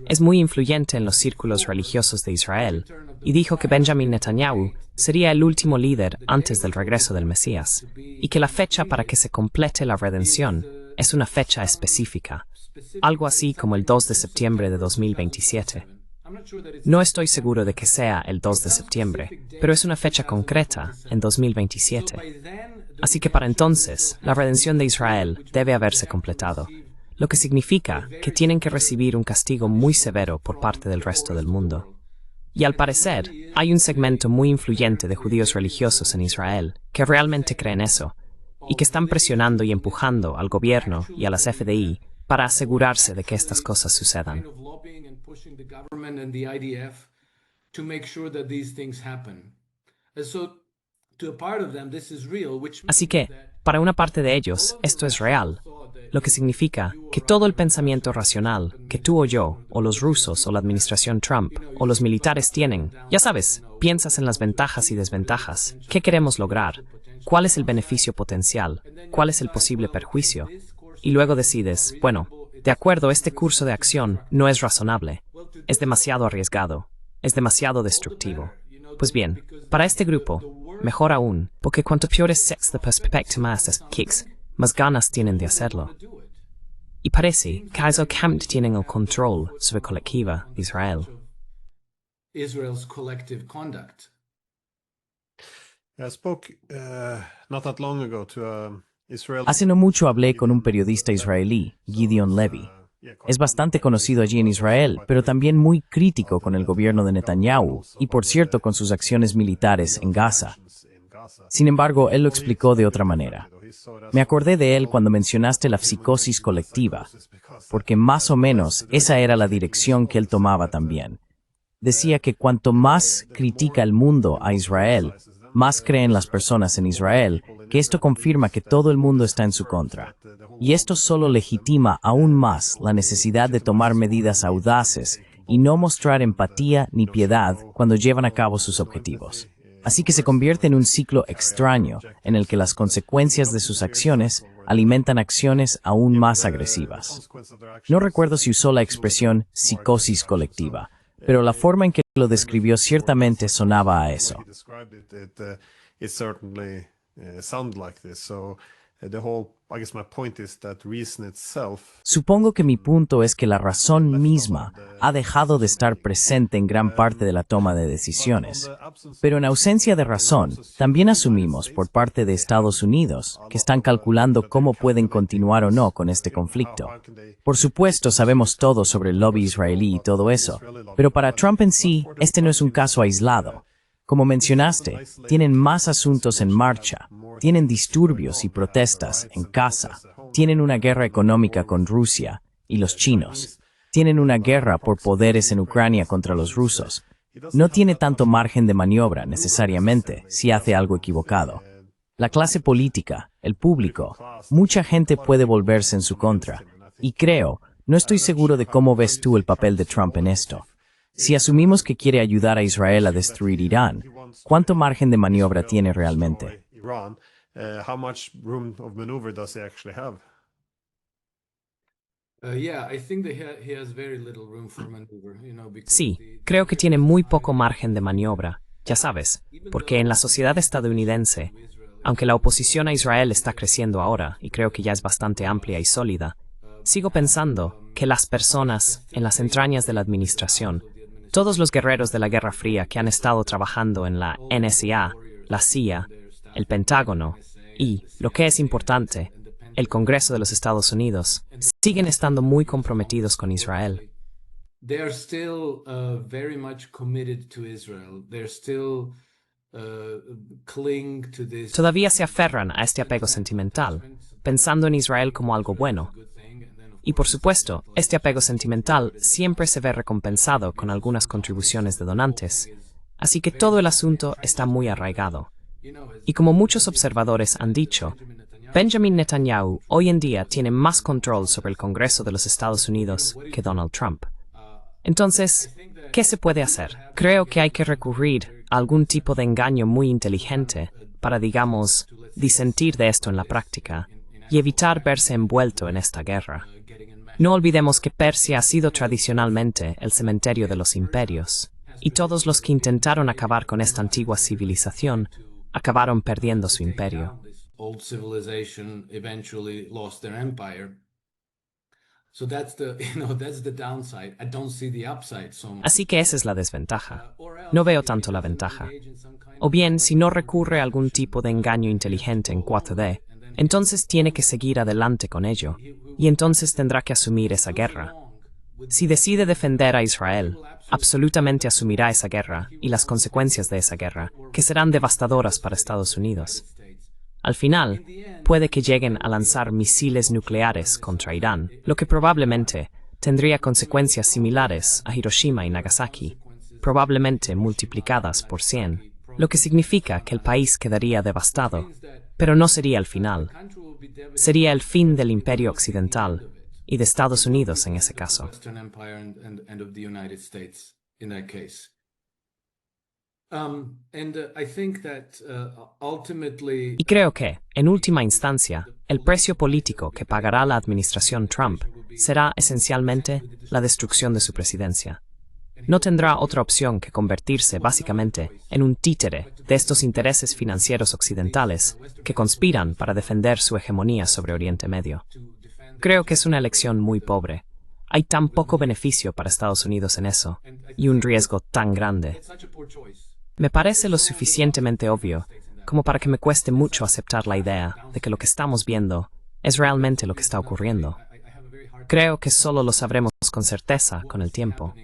Es muy influyente en los círculos religiosos de Israel y dijo que Benjamin Netanyahu sería el último líder antes del regreso del Mesías y que la fecha para que se complete la redención es una fecha específica, algo así como el 2 de septiembre de 2027. No estoy seguro de que sea el 2 de septiembre, pero es una fecha concreta, en 2027. Así que para entonces, la redención de Israel debe haberse completado, lo que significa que tienen que recibir un castigo muy severo por parte del resto del mundo. Y al parecer, hay un segmento muy influyente de judíos religiosos en Israel que realmente creen eso, y que están presionando y empujando al gobierno y a las FDI para asegurarse de que estas cosas sucedan. pushing the government and the IDF to make sure that these things happen. And so, to a part of them, this is real, which Así que, para una parte de ellos, esto es real, lo que significa que todo el pensamiento racional que tú o yo, o los rusos, o la administración Trump, o los militares tienen, ya sabes, piensas en las ventajas y desventajas, qué queremos lograr, cuál es el beneficio potencial, cuál es el posible perjuicio, y luego decides, bueno, de acuerdo, este curso de acción no es razonable, es demasiado arriesgado, es demasiado destructivo. Pues bien, para este grupo, mejor aún, porque cuanto peor sex the perspective más kicks, más ganas tienen de hacerlo. Y parece que Kaiser Camp tienen el control sobre colectiva de Israel. Israel's collective conduct. I spoke not that long ago to Israel. Hace no mucho hablé con un periodista israelí, Gideon Levy. Es bastante conocido allí en Israel, pero también muy crítico con el gobierno de Netanyahu y, por cierto, con sus acciones militares en Gaza. Sin embargo, él lo explicó de otra manera. Me acordé de él cuando mencionaste la psicosis colectiva, porque más o menos esa era la dirección que él tomaba también. Decía que cuanto más critica el mundo a Israel, más creen las personas en Israel, que esto confirma que todo el mundo está en su contra. Y esto solo legitima aún más la necesidad de tomar medidas audaces y no mostrar empatía ni piedad cuando llevan a cabo sus objetivos. Así que se convierte en un ciclo extraño en el que las consecuencias de sus acciones alimentan acciones aún más agresivas. No recuerdo si usó la expresión psicosis colectiva, pero la forma en que lo describió ciertamente sonaba a eso. Supongo que mi punto es que la razón misma ha dejado de estar presente en gran parte de la toma de decisiones. Pero en ausencia de razón, también asumimos por parte de Estados Unidos que están calculando cómo pueden continuar o no con este conflicto. Por supuesto, sabemos todo sobre el lobby israelí y todo eso, pero para Trump en sí, este no es un caso aislado. Como mencionaste, tienen más asuntos en marcha, tienen disturbios y protestas en casa, tienen una guerra económica con Rusia y los chinos, tienen una guerra por poderes en Ucrania contra los rusos. No tiene tanto margen de maniobra necesariamente si hace algo equivocado. La clase política, el público, mucha gente puede volverse en su contra, y no estoy seguro de cómo ves tú el papel de Trump en esto. Si asumimos que quiere ayudar a Israel a destruir Irán, ¿cuánto margen de maniobra tiene realmente? Sí, creo que tiene muy poco margen de maniobra, ya sabes, porque en la sociedad estadounidense, aunque la oposición a Israel está creciendo ahora, y creo que ya es bastante amplia y sólida, sigo pensando que las personas en las entrañas de la administración, todos los guerreros de la Guerra Fría que han estado trabajando en la NSA, la CIA, el Pentágono y, lo que es importante, el Congreso de los Estados Unidos, siguen estando muy comprometidos con Israel. Todavía se aferran a este apego sentimental, pensando en Israel como algo bueno. Y por supuesto, este apego sentimental siempre se ve recompensado con algunas contribuciones de donantes, así que todo el asunto está muy arraigado. Y como muchos observadores han dicho, Benjamin Netanyahu hoy en día tiene más control sobre el Congreso de los Estados Unidos que Donald Trump. Entonces, ¿qué se puede hacer? Creo que hay que recurrir a algún tipo de engaño muy inteligente para, digamos, disentir de esto en la práctica y evitar verse envuelto en esta guerra. No olvidemos que Persia ha sido tradicionalmente el cementerio de los imperios, y todos los que intentaron acabar con esta antigua civilización acabaron perdiendo su imperio. Así que esa es la desventaja. No veo tanto la ventaja. O bien, si no recurre a algún tipo de engaño inteligente en 4D, entonces tiene que seguir adelante con ello, y entonces tendrá que asumir esa guerra. Si decide defender a Israel, absolutamente asumirá esa guerra y las consecuencias de esa guerra, que serán devastadoras para Estados Unidos. Al final, puede que lleguen a lanzar misiles nucleares contra Irán, lo que probablemente tendría consecuencias similares a Hiroshima y Nagasaki, probablemente multiplicadas por 100, lo que significa que el país quedaría devastado, pero no sería el final. Sería el fin del imperio occidental y de Estados Unidos en ese caso. Y creo que, en última instancia, el precio político que pagará la administración Trump será esencialmente la destrucción de su presidencia. No tendrá otra opción que convertirse básicamente en un títere de estos intereses financieros occidentales que conspiran para defender su hegemonía sobre Oriente Medio. Creo que es una elección muy pobre. Hay tan poco beneficio para Estados Unidos en eso, y un riesgo tan grande. Me parece lo suficientemente obvio como para que me cueste mucho aceptar la idea de que lo que estamos viendo es realmente lo que está ocurriendo. Creo que solo lo sabremos con certeza con el tiempo.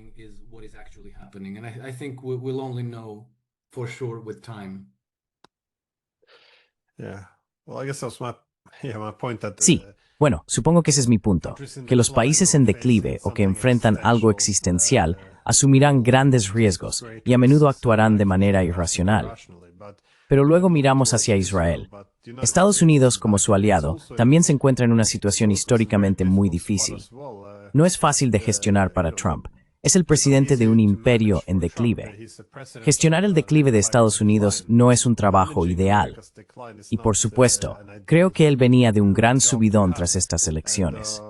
Sí, bueno, supongo que ese es mi punto, que los países en declive o que enfrentan algo existencial asumirán grandes riesgos y a menudo actuarán de manera irracional. Pero luego miramos hacia Israel. Estados Unidos, como su aliado, también se encuentra en una situación históricamente muy difícil. No es fácil de gestionar para Trump, Es el presidente de un imperio en declive. Gestionar el declive de Estados Unidos no es un trabajo ideal. Y por supuesto, creo que él venía de un gran subidón tras estas elecciones.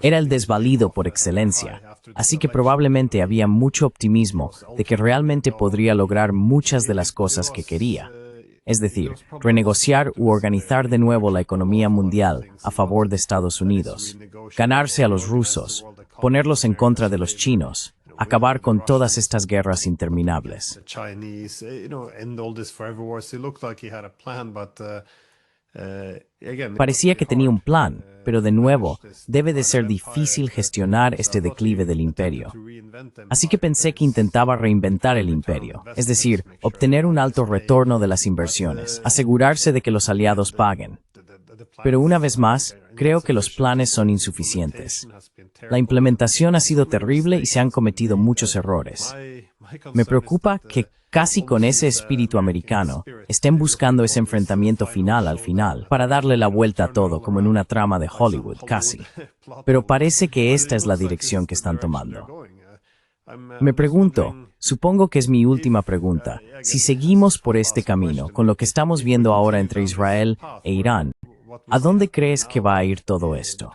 Era el desvalido por excelencia, así que probablemente había mucho optimismo de que realmente podría lograr muchas de las cosas que quería. Es decir, renegociar u organizar de nuevo la economía mundial a favor de Estados Unidos, ganarse a los rusos, ponerlos en contra de los chinos, acabar con todas estas guerras interminables. Parecía que tenía un plan, pero de nuevo, debe de ser difícil gestionar este declive del imperio. Así que pensé que intentaba reinventar el imperio, es decir, obtener un alto retorno de las inversiones, asegurarse de que los aliados paguen. Pero una vez más, creo que los planes son insuficientes. La implementación ha sido terrible y se han cometido muchos errores. Me preocupa que, casi con ese espíritu americano, estén buscando ese enfrentamiento final al final, para darle la vuelta a todo como en una trama de Hollywood, casi. Pero parece que esta es la dirección que están tomando. Me pregunto, supongo que es mi última pregunta, si seguimos por este camino, con lo que estamos viendo ahora entre Israel e Irán, ¿a dónde crees que va a ir todo esto?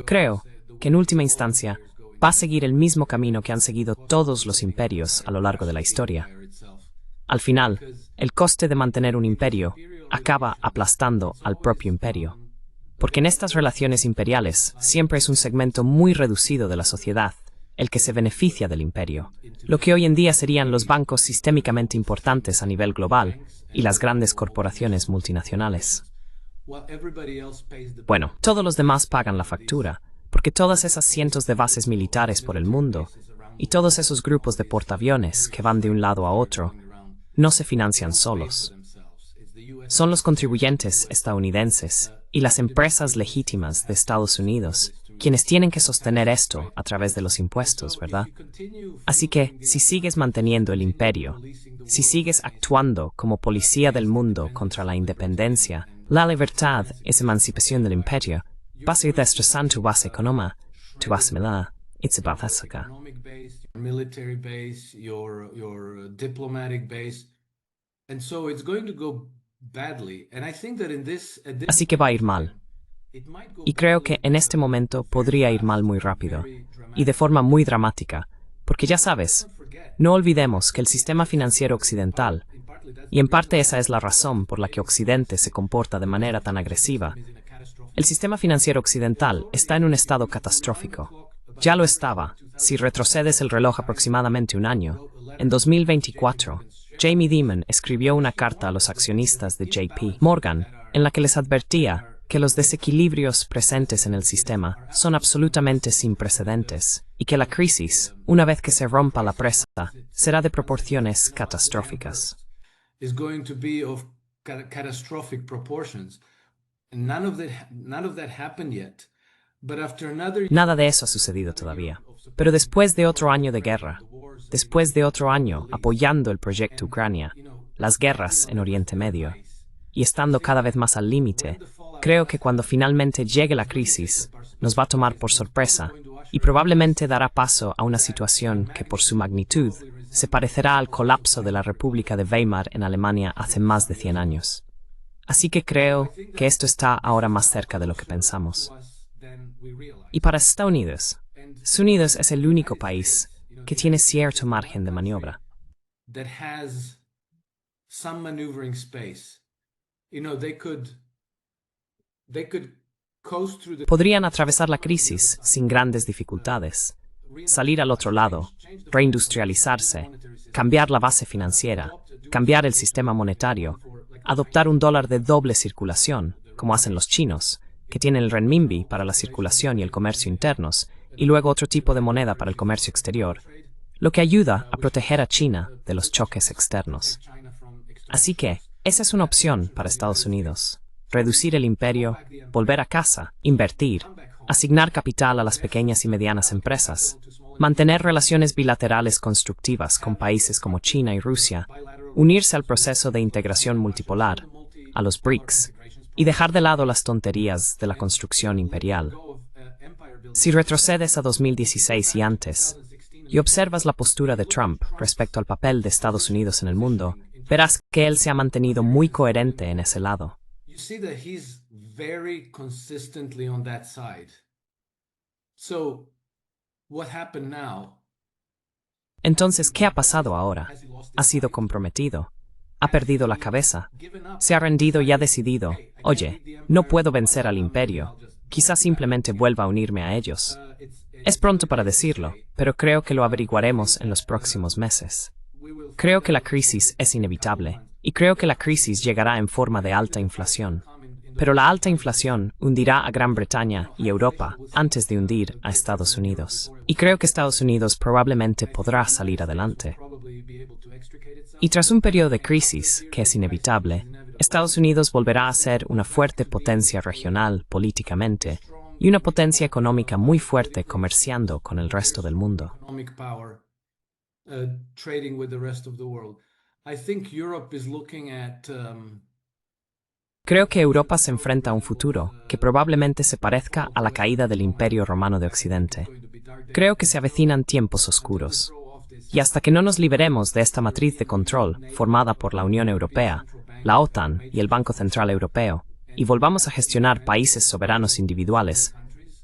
Creo que en última instancia va a seguir el mismo camino que han seguido todos los imperios a lo largo de la historia. Al final, el coste de mantener un imperio acaba aplastando al propio imperio. Porque en estas relaciones imperiales siempre es un segmento muy reducido de la sociedad el que se beneficia del imperio, lo que hoy en día serían los bancos sistémicamente importantes a nivel global y las grandes corporaciones multinacionales. Bueno, todos los demás pagan la factura, porque todas esas cientos de bases militares por el mundo y todos esos grupos de portaaviones que van de un lado a otro no se financian solos. Son los contribuyentes estadounidenses y las empresas legítimas de Estados Unidos quienes tienen que sostener esto a través de los impuestos, ¿verdad? Así que, si sigues manteniendo el imperio, si sigues actuando como policía del mundo contra la independencia, la libertad es emancipación del imperio, vas a ir destrozando tu base económica, tu base militar, it's about that. Military base, your diplomatic base, and so it's going to go badly. And I think that Así que va a ir mal. Y creo que en este momento podría ir mal muy rápido, y de forma muy dramática, porque ya sabes, no olvidemos que el sistema financiero occidental, y en parte esa es la razón por la que Occidente se comporta de manera tan agresiva, el sistema financiero occidental está en un estado catastrófico. Ya lo estaba, si retrocedes el reloj aproximadamente un año. En 2024, Jamie Dimon escribió una carta a los accionistas de JP Morgan, en la que les advertía que los desequilibrios presentes en el sistema son absolutamente sin precedentes y que la crisis, una vez que se rompa la presa, será de proporciones catastróficas. Nada de eso ha sucedido todavía. Pero después de otro año de guerra, después de otro año apoyando el proyecto Ucrania, las guerras en Oriente Medio, y estando cada vez más al límite, creo que cuando finalmente llegue la crisis, nos va a tomar por sorpresa y probablemente dará paso a una situación que por su magnitud se parecerá al colapso de la República de Weimar en Alemania hace más de 100 años. Así que creo que esto está ahora más cerca de lo que pensamos. Y para Estados Unidos es el único país que tiene cierto margen de maniobra. Podrían atravesar la crisis sin grandes dificultades, salir al otro lado, reindustrializarse, cambiar la base financiera, cambiar el sistema monetario, adoptar un dólar de doble circulación, como hacen los chinos, que tienen el renminbi para la circulación y el comercio internos, y luego otro tipo de moneda para el comercio exterior, lo que ayuda a proteger a China de los choques externos. Así que, esa es una opción para Estados Unidos. Reducir el imperio, volver a casa, invertir, asignar capital a las pequeñas y medianas empresas, mantener relaciones bilaterales constructivas con países como China y Rusia, unirse al proceso de integración multipolar, a los BRICS, y dejar de lado las tonterías de la construcción imperial. Si retrocedes a 2016 y antes, y observas la postura de Trump respecto al papel de Estados Unidos en el mundo, verás que él se ha mantenido muy coherente en ese lado. You see that he's very consistently on that side. So, what happened now? Entonces, ¿qué ha pasado ahora? Ha sido comprometido. Ha perdido la cabeza. Se ha rendido y ha decidido, oye, no puedo vencer al imperio. Quizás simplemente vuelva a unirme a ellos. Es pronto para decirlo, pero creo que lo averiguaremos en los próximos meses. Creo que la crisis es inevitable, y creo que la crisis llegará en forma de alta inflación. Pero la alta inflación hundirá a Gran Bretaña y Europa antes de hundir a Estados Unidos. Y creo que Estados Unidos probablemente podrá salir adelante. Y tras un periodo de crisis, que es inevitable, Estados Unidos volverá a ser una fuerte potencia regional políticamente y una potencia económica muy fuerte comerciando con el resto del mundo. Trading with the rest of the world. I think Europe is looking at Creo que Europa se enfrenta a un futuro que probablemente se parezca a la caída del Imperio Romano de Occidente. Creo que se avecinan tiempos oscuros. Y hasta que no nos liberemos de esta matriz de control formada por la Unión Europea, la OTAN y el Banco Central Europeo, y volvamos a gestionar países soberanos individuales,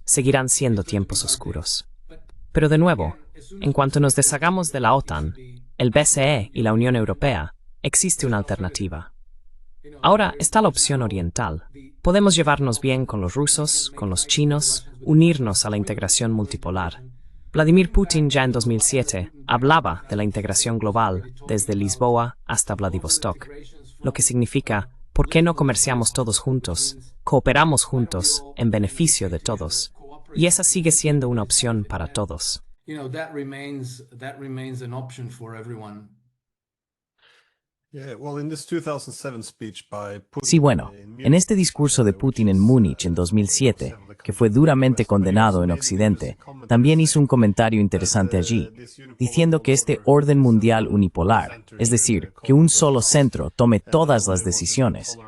seguirán siendo tiempos oscuros. Pero de nuevo, en cuanto nos deshagamos de la OTAN, el BCE y la Unión Europea, existe una alternativa. Ahora está la opción oriental. Podemos llevarnos bien con los rusos, con los chinos, unirnos a la integración multipolar. Vladimir Putin ya en 2007 hablaba de la integración global desde Lisboa hasta Vladivostok, lo que significa, ¿por qué no comerciamos todos juntos, cooperamos juntos en beneficio de todos? Y esa sigue siendo una opción para todos. that remains an option for everyone. Yeah, well, in this 2007 speech by Putin, Sí, bueno, en este discurso de Putin en Múnich en 2007, que fue duramente condenado en Occidente, también hizo un comentario interesante allí, diciendo que este orden mundial unipolar, es decir, que un solo centro tome todas las decisiones,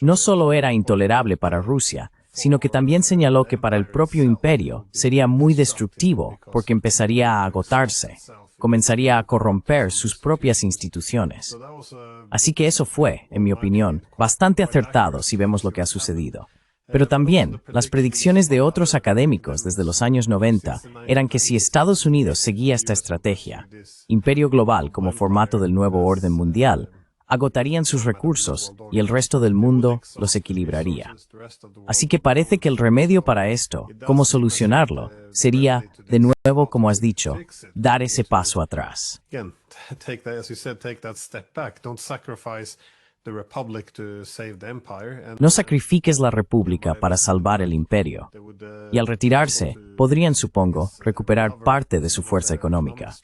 no solo era intolerable para Rusia, sino que también señaló que para el propio imperio sería muy destructivo porque empezaría a agotarse, comenzaría a corromper sus propias instituciones. Así que eso fue, en mi opinión, bastante acertado si vemos lo que ha sucedido. Pero también, las predicciones de otros académicos desde los años 90 eran que si Estados Unidos seguía esta estrategia, imperio global como formato del nuevo orden mundial, agotarían sus recursos y el resto del mundo los equilibraría. Así que parece que el remedio para esto, cómo solucionarlo, sería, de nuevo, como has dicho, dar ese paso atrás. again, take that, as you said, take that step back. Don't sacrifice the republic to save the empire. And No sacrifiques la república para salvar el imperio. they would, Y al retirarse, podrían, supongo, recuperar parte de su fuerza económica.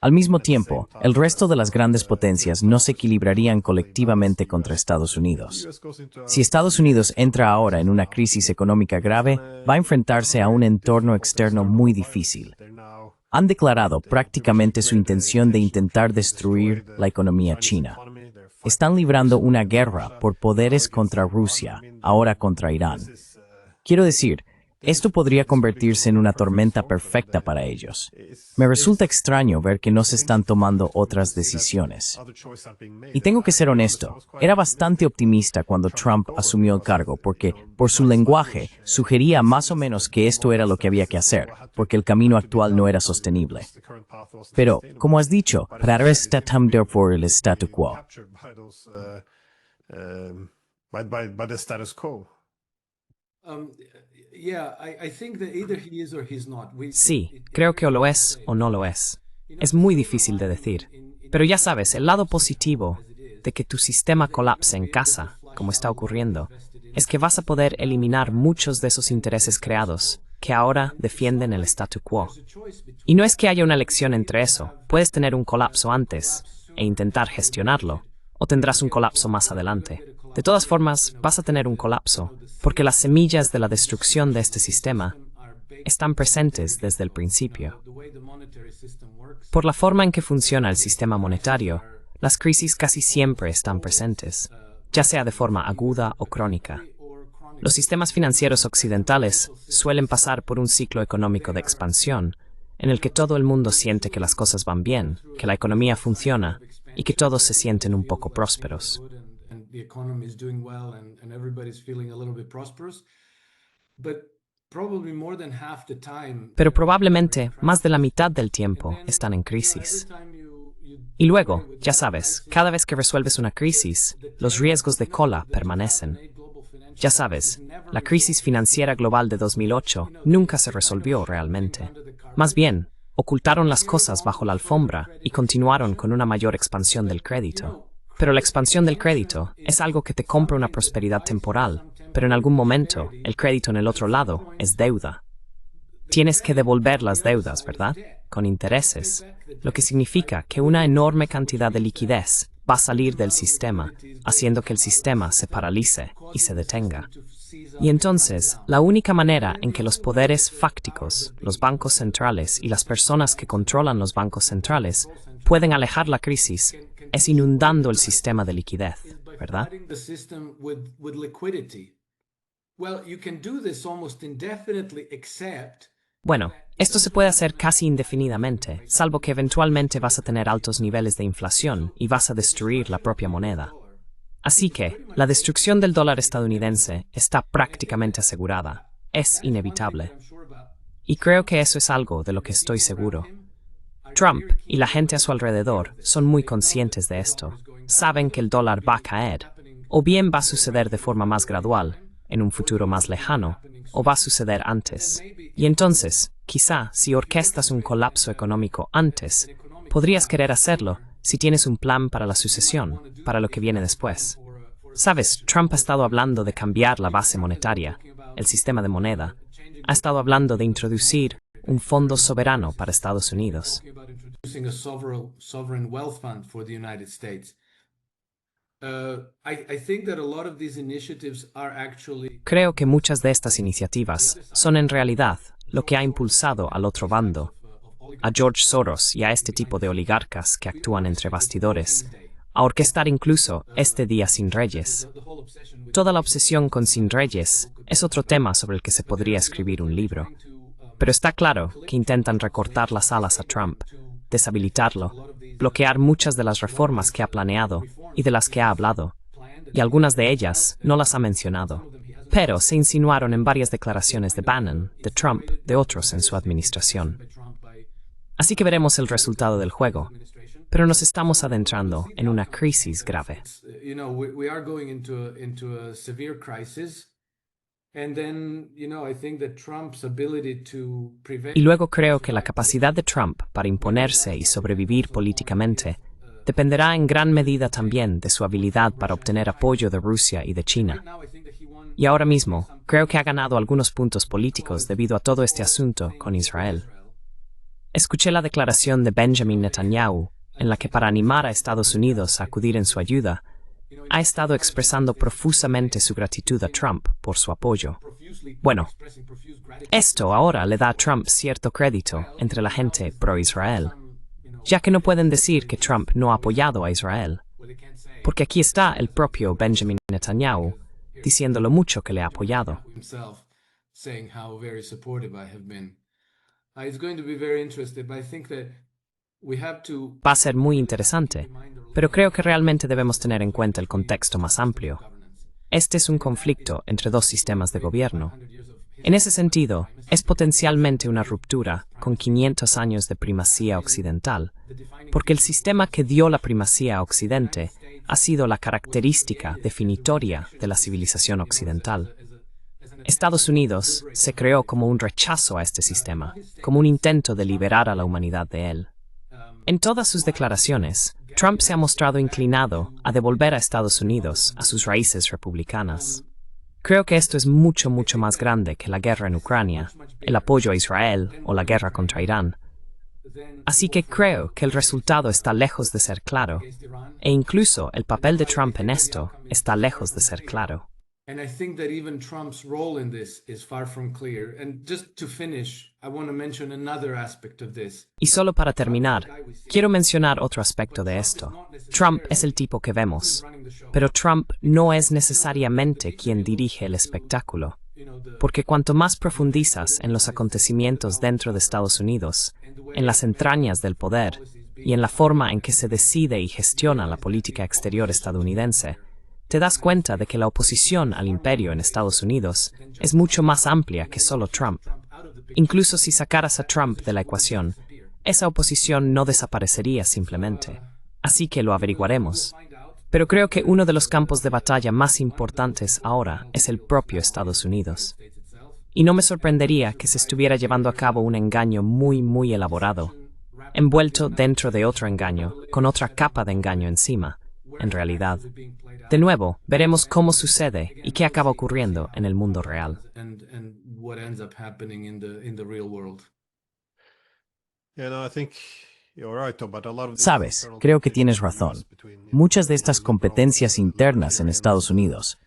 Al mismo tiempo, el resto de las grandes potencias no se equilibrarían colectivamente contra Estados Unidos. US goes into a Si Estados Unidos entra ahora en una crisis económica grave, va a enfrentarse a un entorno externo muy difícil. they're now Han declarado prácticamente su intención de intentar destruir la economía china. economy, they're Están librando una guerra por poderes contra Rusia, ahora contra Irán. Quiero decir, esto podría convertirse en una tormenta perfecta para ellos. Me resulta extraño ver que no se están tomando otras decisiones. other choices are being made. Y tengo que ser honesto, era bastante optimista cuando Trump asumió el cargo porque, por su lenguaje, sugería más o menos que esto era lo que había que hacer, porque el camino actual no era sostenible. The current path was Pero, como has dicho, rarestatum por el statu quo. captured by those by the status quo. Yeah, I think that either he is or he's not. Sí, creo que o lo es o no lo es. Es muy difícil de decir. Pero ya sabes, el lado positivo de que tu sistema colapse en casa, como está ocurriendo, es que vas a poder eliminar muchos de esos intereses creados que ahora defienden el statu quo. Y no es que haya una elección entre eso. Puedes tener un colapso antes e intentar gestionarlo, o tendrás un colapso más adelante. De todas formas, vas a tener un colapso, porque las semillas de la destrucción de este sistema están presentes desde el principio. Por la forma en que funciona el sistema monetario, las crisis casi siempre están presentes, ya sea de forma aguda o crónica. Los sistemas financieros occidentales suelen pasar por un ciclo económico de expansión, en el que todo el mundo siente que las cosas van bien, que la economía funciona y que todos se sienten un poco prósperos. Pero probablemente más de la mitad del tiempo están en crisis. Y luego, ya sabes, cada vez que resuelves una crisis, los riesgos de cola permanecen. Ya sabes, la crisis financiera global de 2008 nunca se resolvió realmente. Más bien, ocultaron las cosas bajo la alfombra y continuaron con una mayor expansión del crédito. Pero la expansión del crédito es algo que te compra una prosperidad temporal, pero en algún momento el crédito en el otro lado es deuda. Tienes que devolver las deudas, ¿verdad? Con intereses, lo que significa que una enorme cantidad de liquidez va a salir del sistema, haciendo que el sistema se paralice y se detenga. Y entonces, la única manera en que los poderes fácticos, los bancos centrales y las personas que controlan los bancos centrales pueden alejar la crisis es inundando el sistema de liquidez, ¿verdad? Bueno, esto se puede hacer casi indefinidamente, salvo que eventualmente vas a tener altos niveles de inflación y vas a destruir la propia moneda. Así que, la destrucción del dólar estadounidense está prácticamente asegurada. Es inevitable. Y creo que eso es algo de lo que estoy seguro. Trump y la gente a su alrededor son muy conscientes de esto. Saben que el dólar va a caer, o bien va a suceder de forma más gradual, en un futuro más lejano, o va a suceder antes. Y entonces, quizá, si orquestas un colapso económico antes, podrías querer hacerlo si tienes un plan para la sucesión, para lo que viene después. Sabes, Trump ha estado hablando de cambiar la base monetaria, el sistema de moneda. Ha estado hablando de introducir un fondo soberano para Estados Unidos. Creo que muchas de estas iniciativas son en realidad lo que ha impulsado al otro bando, a George Soros y a este tipo de oligarcas que actúan entre bastidores, a orquestar incluso este día sin reyes. Toda la obsesión con sin reyes es otro tema sobre el que se podría escribir un libro. Pero está claro que intentan recortar las alas a Trump, deshabilitarlo, bloquear muchas de las reformas que ha planeado y de las que ha hablado, y algunas de ellas no las ha mencionado. Pero se insinuaron en varias declaraciones de Bannon, de Trump, de otros en su administración. Así que veremos el resultado del juego, pero nos estamos adentrando en una crisis grave. Y luego creo que la capacidad de Trump para imponerse y sobrevivir políticamente dependerá en gran medida también de su habilidad para obtener apoyo de Rusia y de China. Y ahora mismo, creo que ha ganado algunos puntos políticos debido a todo este asunto con Israel. Escuché la declaración de Benjamin Netanyahu, en la que para animar a Estados Unidos a acudir en su ayuda, ha estado expresando profusamente su gratitud a Trump por su apoyo. Bueno, esto ahora le da a Trump cierto crédito entre la gente pro-Israel, ya que no pueden decir que Trump no ha apoyado a Israel, porque aquí está el propio Benjamin Netanyahu diciendo lo mucho que le ha apoyado. Va a ser muy interesante, pero creo que realmente debemos tener en cuenta el contexto más amplio. Este es un conflicto entre dos sistemas de gobierno. En ese sentido, es potencialmente una ruptura con 500 años de primacía occidental, porque el sistema que dio la primacía a Occidente ha sido la característica definitoria de la civilización occidental. Estados Unidos se creó como un rechazo a este sistema, como un intento de liberar a la humanidad de él. En todas sus declaraciones, Trump se ha mostrado inclinado a devolver a Estados Unidos a sus raíces republicanas. Creo que esto es mucho más grande que la guerra en Ucrania, el apoyo a Israel o la guerra contra Irán. Así que creo que el resultado está lejos de ser claro, e incluso el papel de Trump en esto está lejos de ser claro. And I think that even Trump's role in this is far from clear. And just to finish, I want to mention another aspect of this. Y solo para terminar, quiero mencionar otro aspecto de esto. Trump es el tipo que vemos, pero Trump no es necesariamente quien dirige el espectáculo. Porque cuanto más profundizas en los acontecimientos dentro de Estados Unidos, en las entrañas del poder y en la forma en que se decide y gestiona la política exterior estadounidense, te das cuenta de que la oposición al imperio en Estados Unidos es mucho más amplia que solo Trump. Incluso si sacaras a Trump de la ecuación, esa oposición no desaparecería simplemente. Así que lo averiguaremos. Pero creo que uno de los campos de batalla más importantes ahora es el propio Estados Unidos. Y no me sorprendería que se estuviera llevando a cabo un engaño muy elaborado, envuelto dentro de otro engaño, con otra capa de engaño encima, en realidad. De nuevo, veremos cómo sucede y qué acaba ocurriendo en el mundo real. Sabes, creo que tienes razón. Muchas de estas competencias internas en Estados Unidos,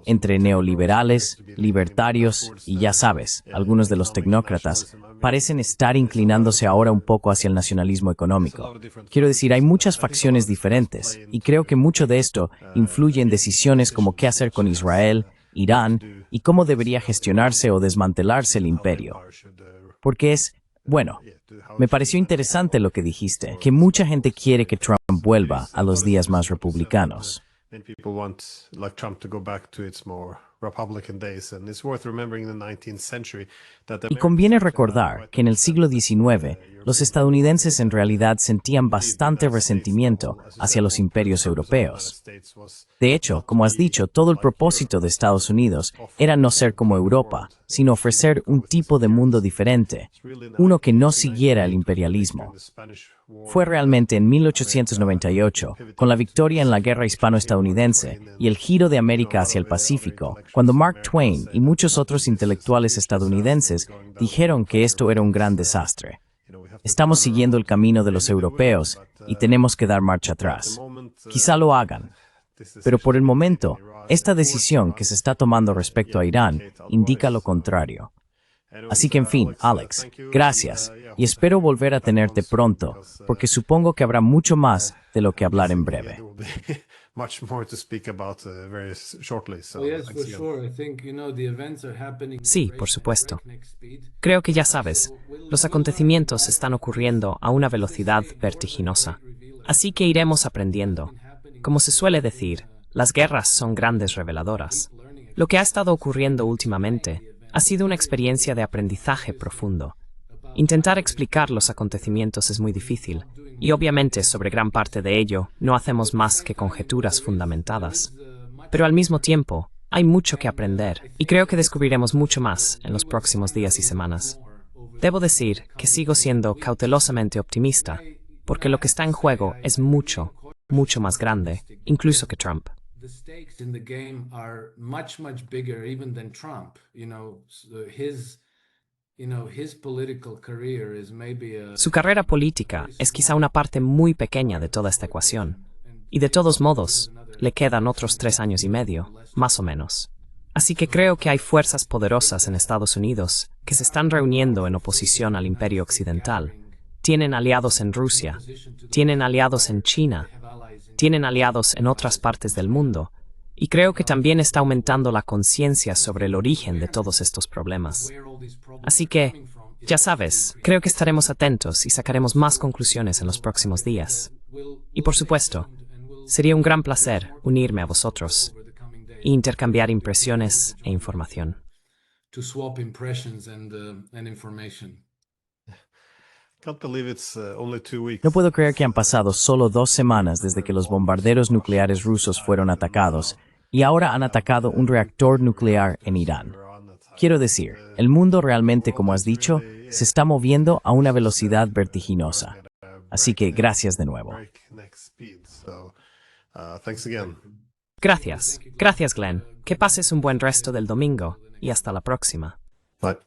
entre neoliberales, libertarios y ya sabes, algunos de los tecnócratas, parecen estar inclinándose ahora un poco hacia el nacionalismo económico. Quiero decir, hay muchas facciones diferentes y creo que mucho de esto influye en decisiones como qué hacer con Israel, Irán y cómo debería gestionarse o desmantelarse el imperio. Porque bueno, me pareció interesante lo que dijiste, que mucha gente quiere que Trump vuelva a los días más republicanos. Many people want, like Trump, to go back to its more Republican days, and it's worth remembering in the 19th century that Y conviene recordar que en el siglo XIX, los estadounidenses en realidad sentían bastante resentimiento hacia los imperios europeos. De hecho, como has dicho, todo el propósito de Estados Unidos era no ser como Europa, sino ofrecer un tipo de mundo diferente, uno que no siguiera el imperialismo. Fue realmente en 1898, con la victoria en la Guerra Hispano-Estadounidense y el giro de América hacia el Pacífico, cuando Mark Twain y muchos otros intelectuales estadounidenses dijeron que esto era un gran desastre. Estamos siguiendo el camino de los europeos y tenemos que dar marcha atrás. Quizá lo hagan, pero por el momento, esta decisión que se está tomando respecto a Irán indica lo contrario. Así que, en fin, Alex, gracias, y espero volver a tenerte pronto, porque supongo que habrá mucho más de lo que hablar en breve. Sí, por supuesto. Creo que ya sabes, los acontecimientos están ocurriendo a una velocidad vertiginosa. Así que iremos aprendiendo. Como se suele decir, las guerras son grandes reveladoras. Lo que ha estado ocurriendo últimamente ha sido una experiencia de aprendizaje profundo. Intentar explicar los acontecimientos es muy difícil, y obviamente sobre gran parte de ello no hacemos más que conjeturas fundamentadas. Pero al mismo tiempo, hay mucho que aprender, y creo que descubriremos mucho más en los próximos días y semanas. Debo decir que sigo siendo cautelosamente optimista, porque lo que está en juego es mucho más grande, incluso que Trump. The stakes in the game are much bigger even than Trump. His political career is maybe a... Su carrera política es quizá una parte muy pequeña de toda esta ecuación. Y de todos modos, le quedan otros 3 años y medio, más o menos. Así que creo que hay fuerzas poderosas en Estados Unidos que se están reuniendo en oposición al imperio occidental. Tienen aliados en Rusia, tienen aliados en China, tienen aliados en otras partes del mundo, y creo que también está aumentando la conciencia sobre el origen de todos estos problemas. Así que, ya sabes, creo que estaremos atentos y sacaremos más conclusiones en los próximos días. Y por supuesto, sería un gran placer unirme a vosotros e intercambiar impresiones e información. No puedo creer que han pasado solo 2 semanas desde que los bombarderos nucleares rusos fueron atacados y ahora han atacado un reactor nuclear en Irán. Quiero decir, el mundo realmente, como has dicho, se está moviendo a una velocidad vertiginosa. Así que gracias de nuevo. Gracias, Glenn. Que pases un buen resto del domingo y hasta la próxima. Bye.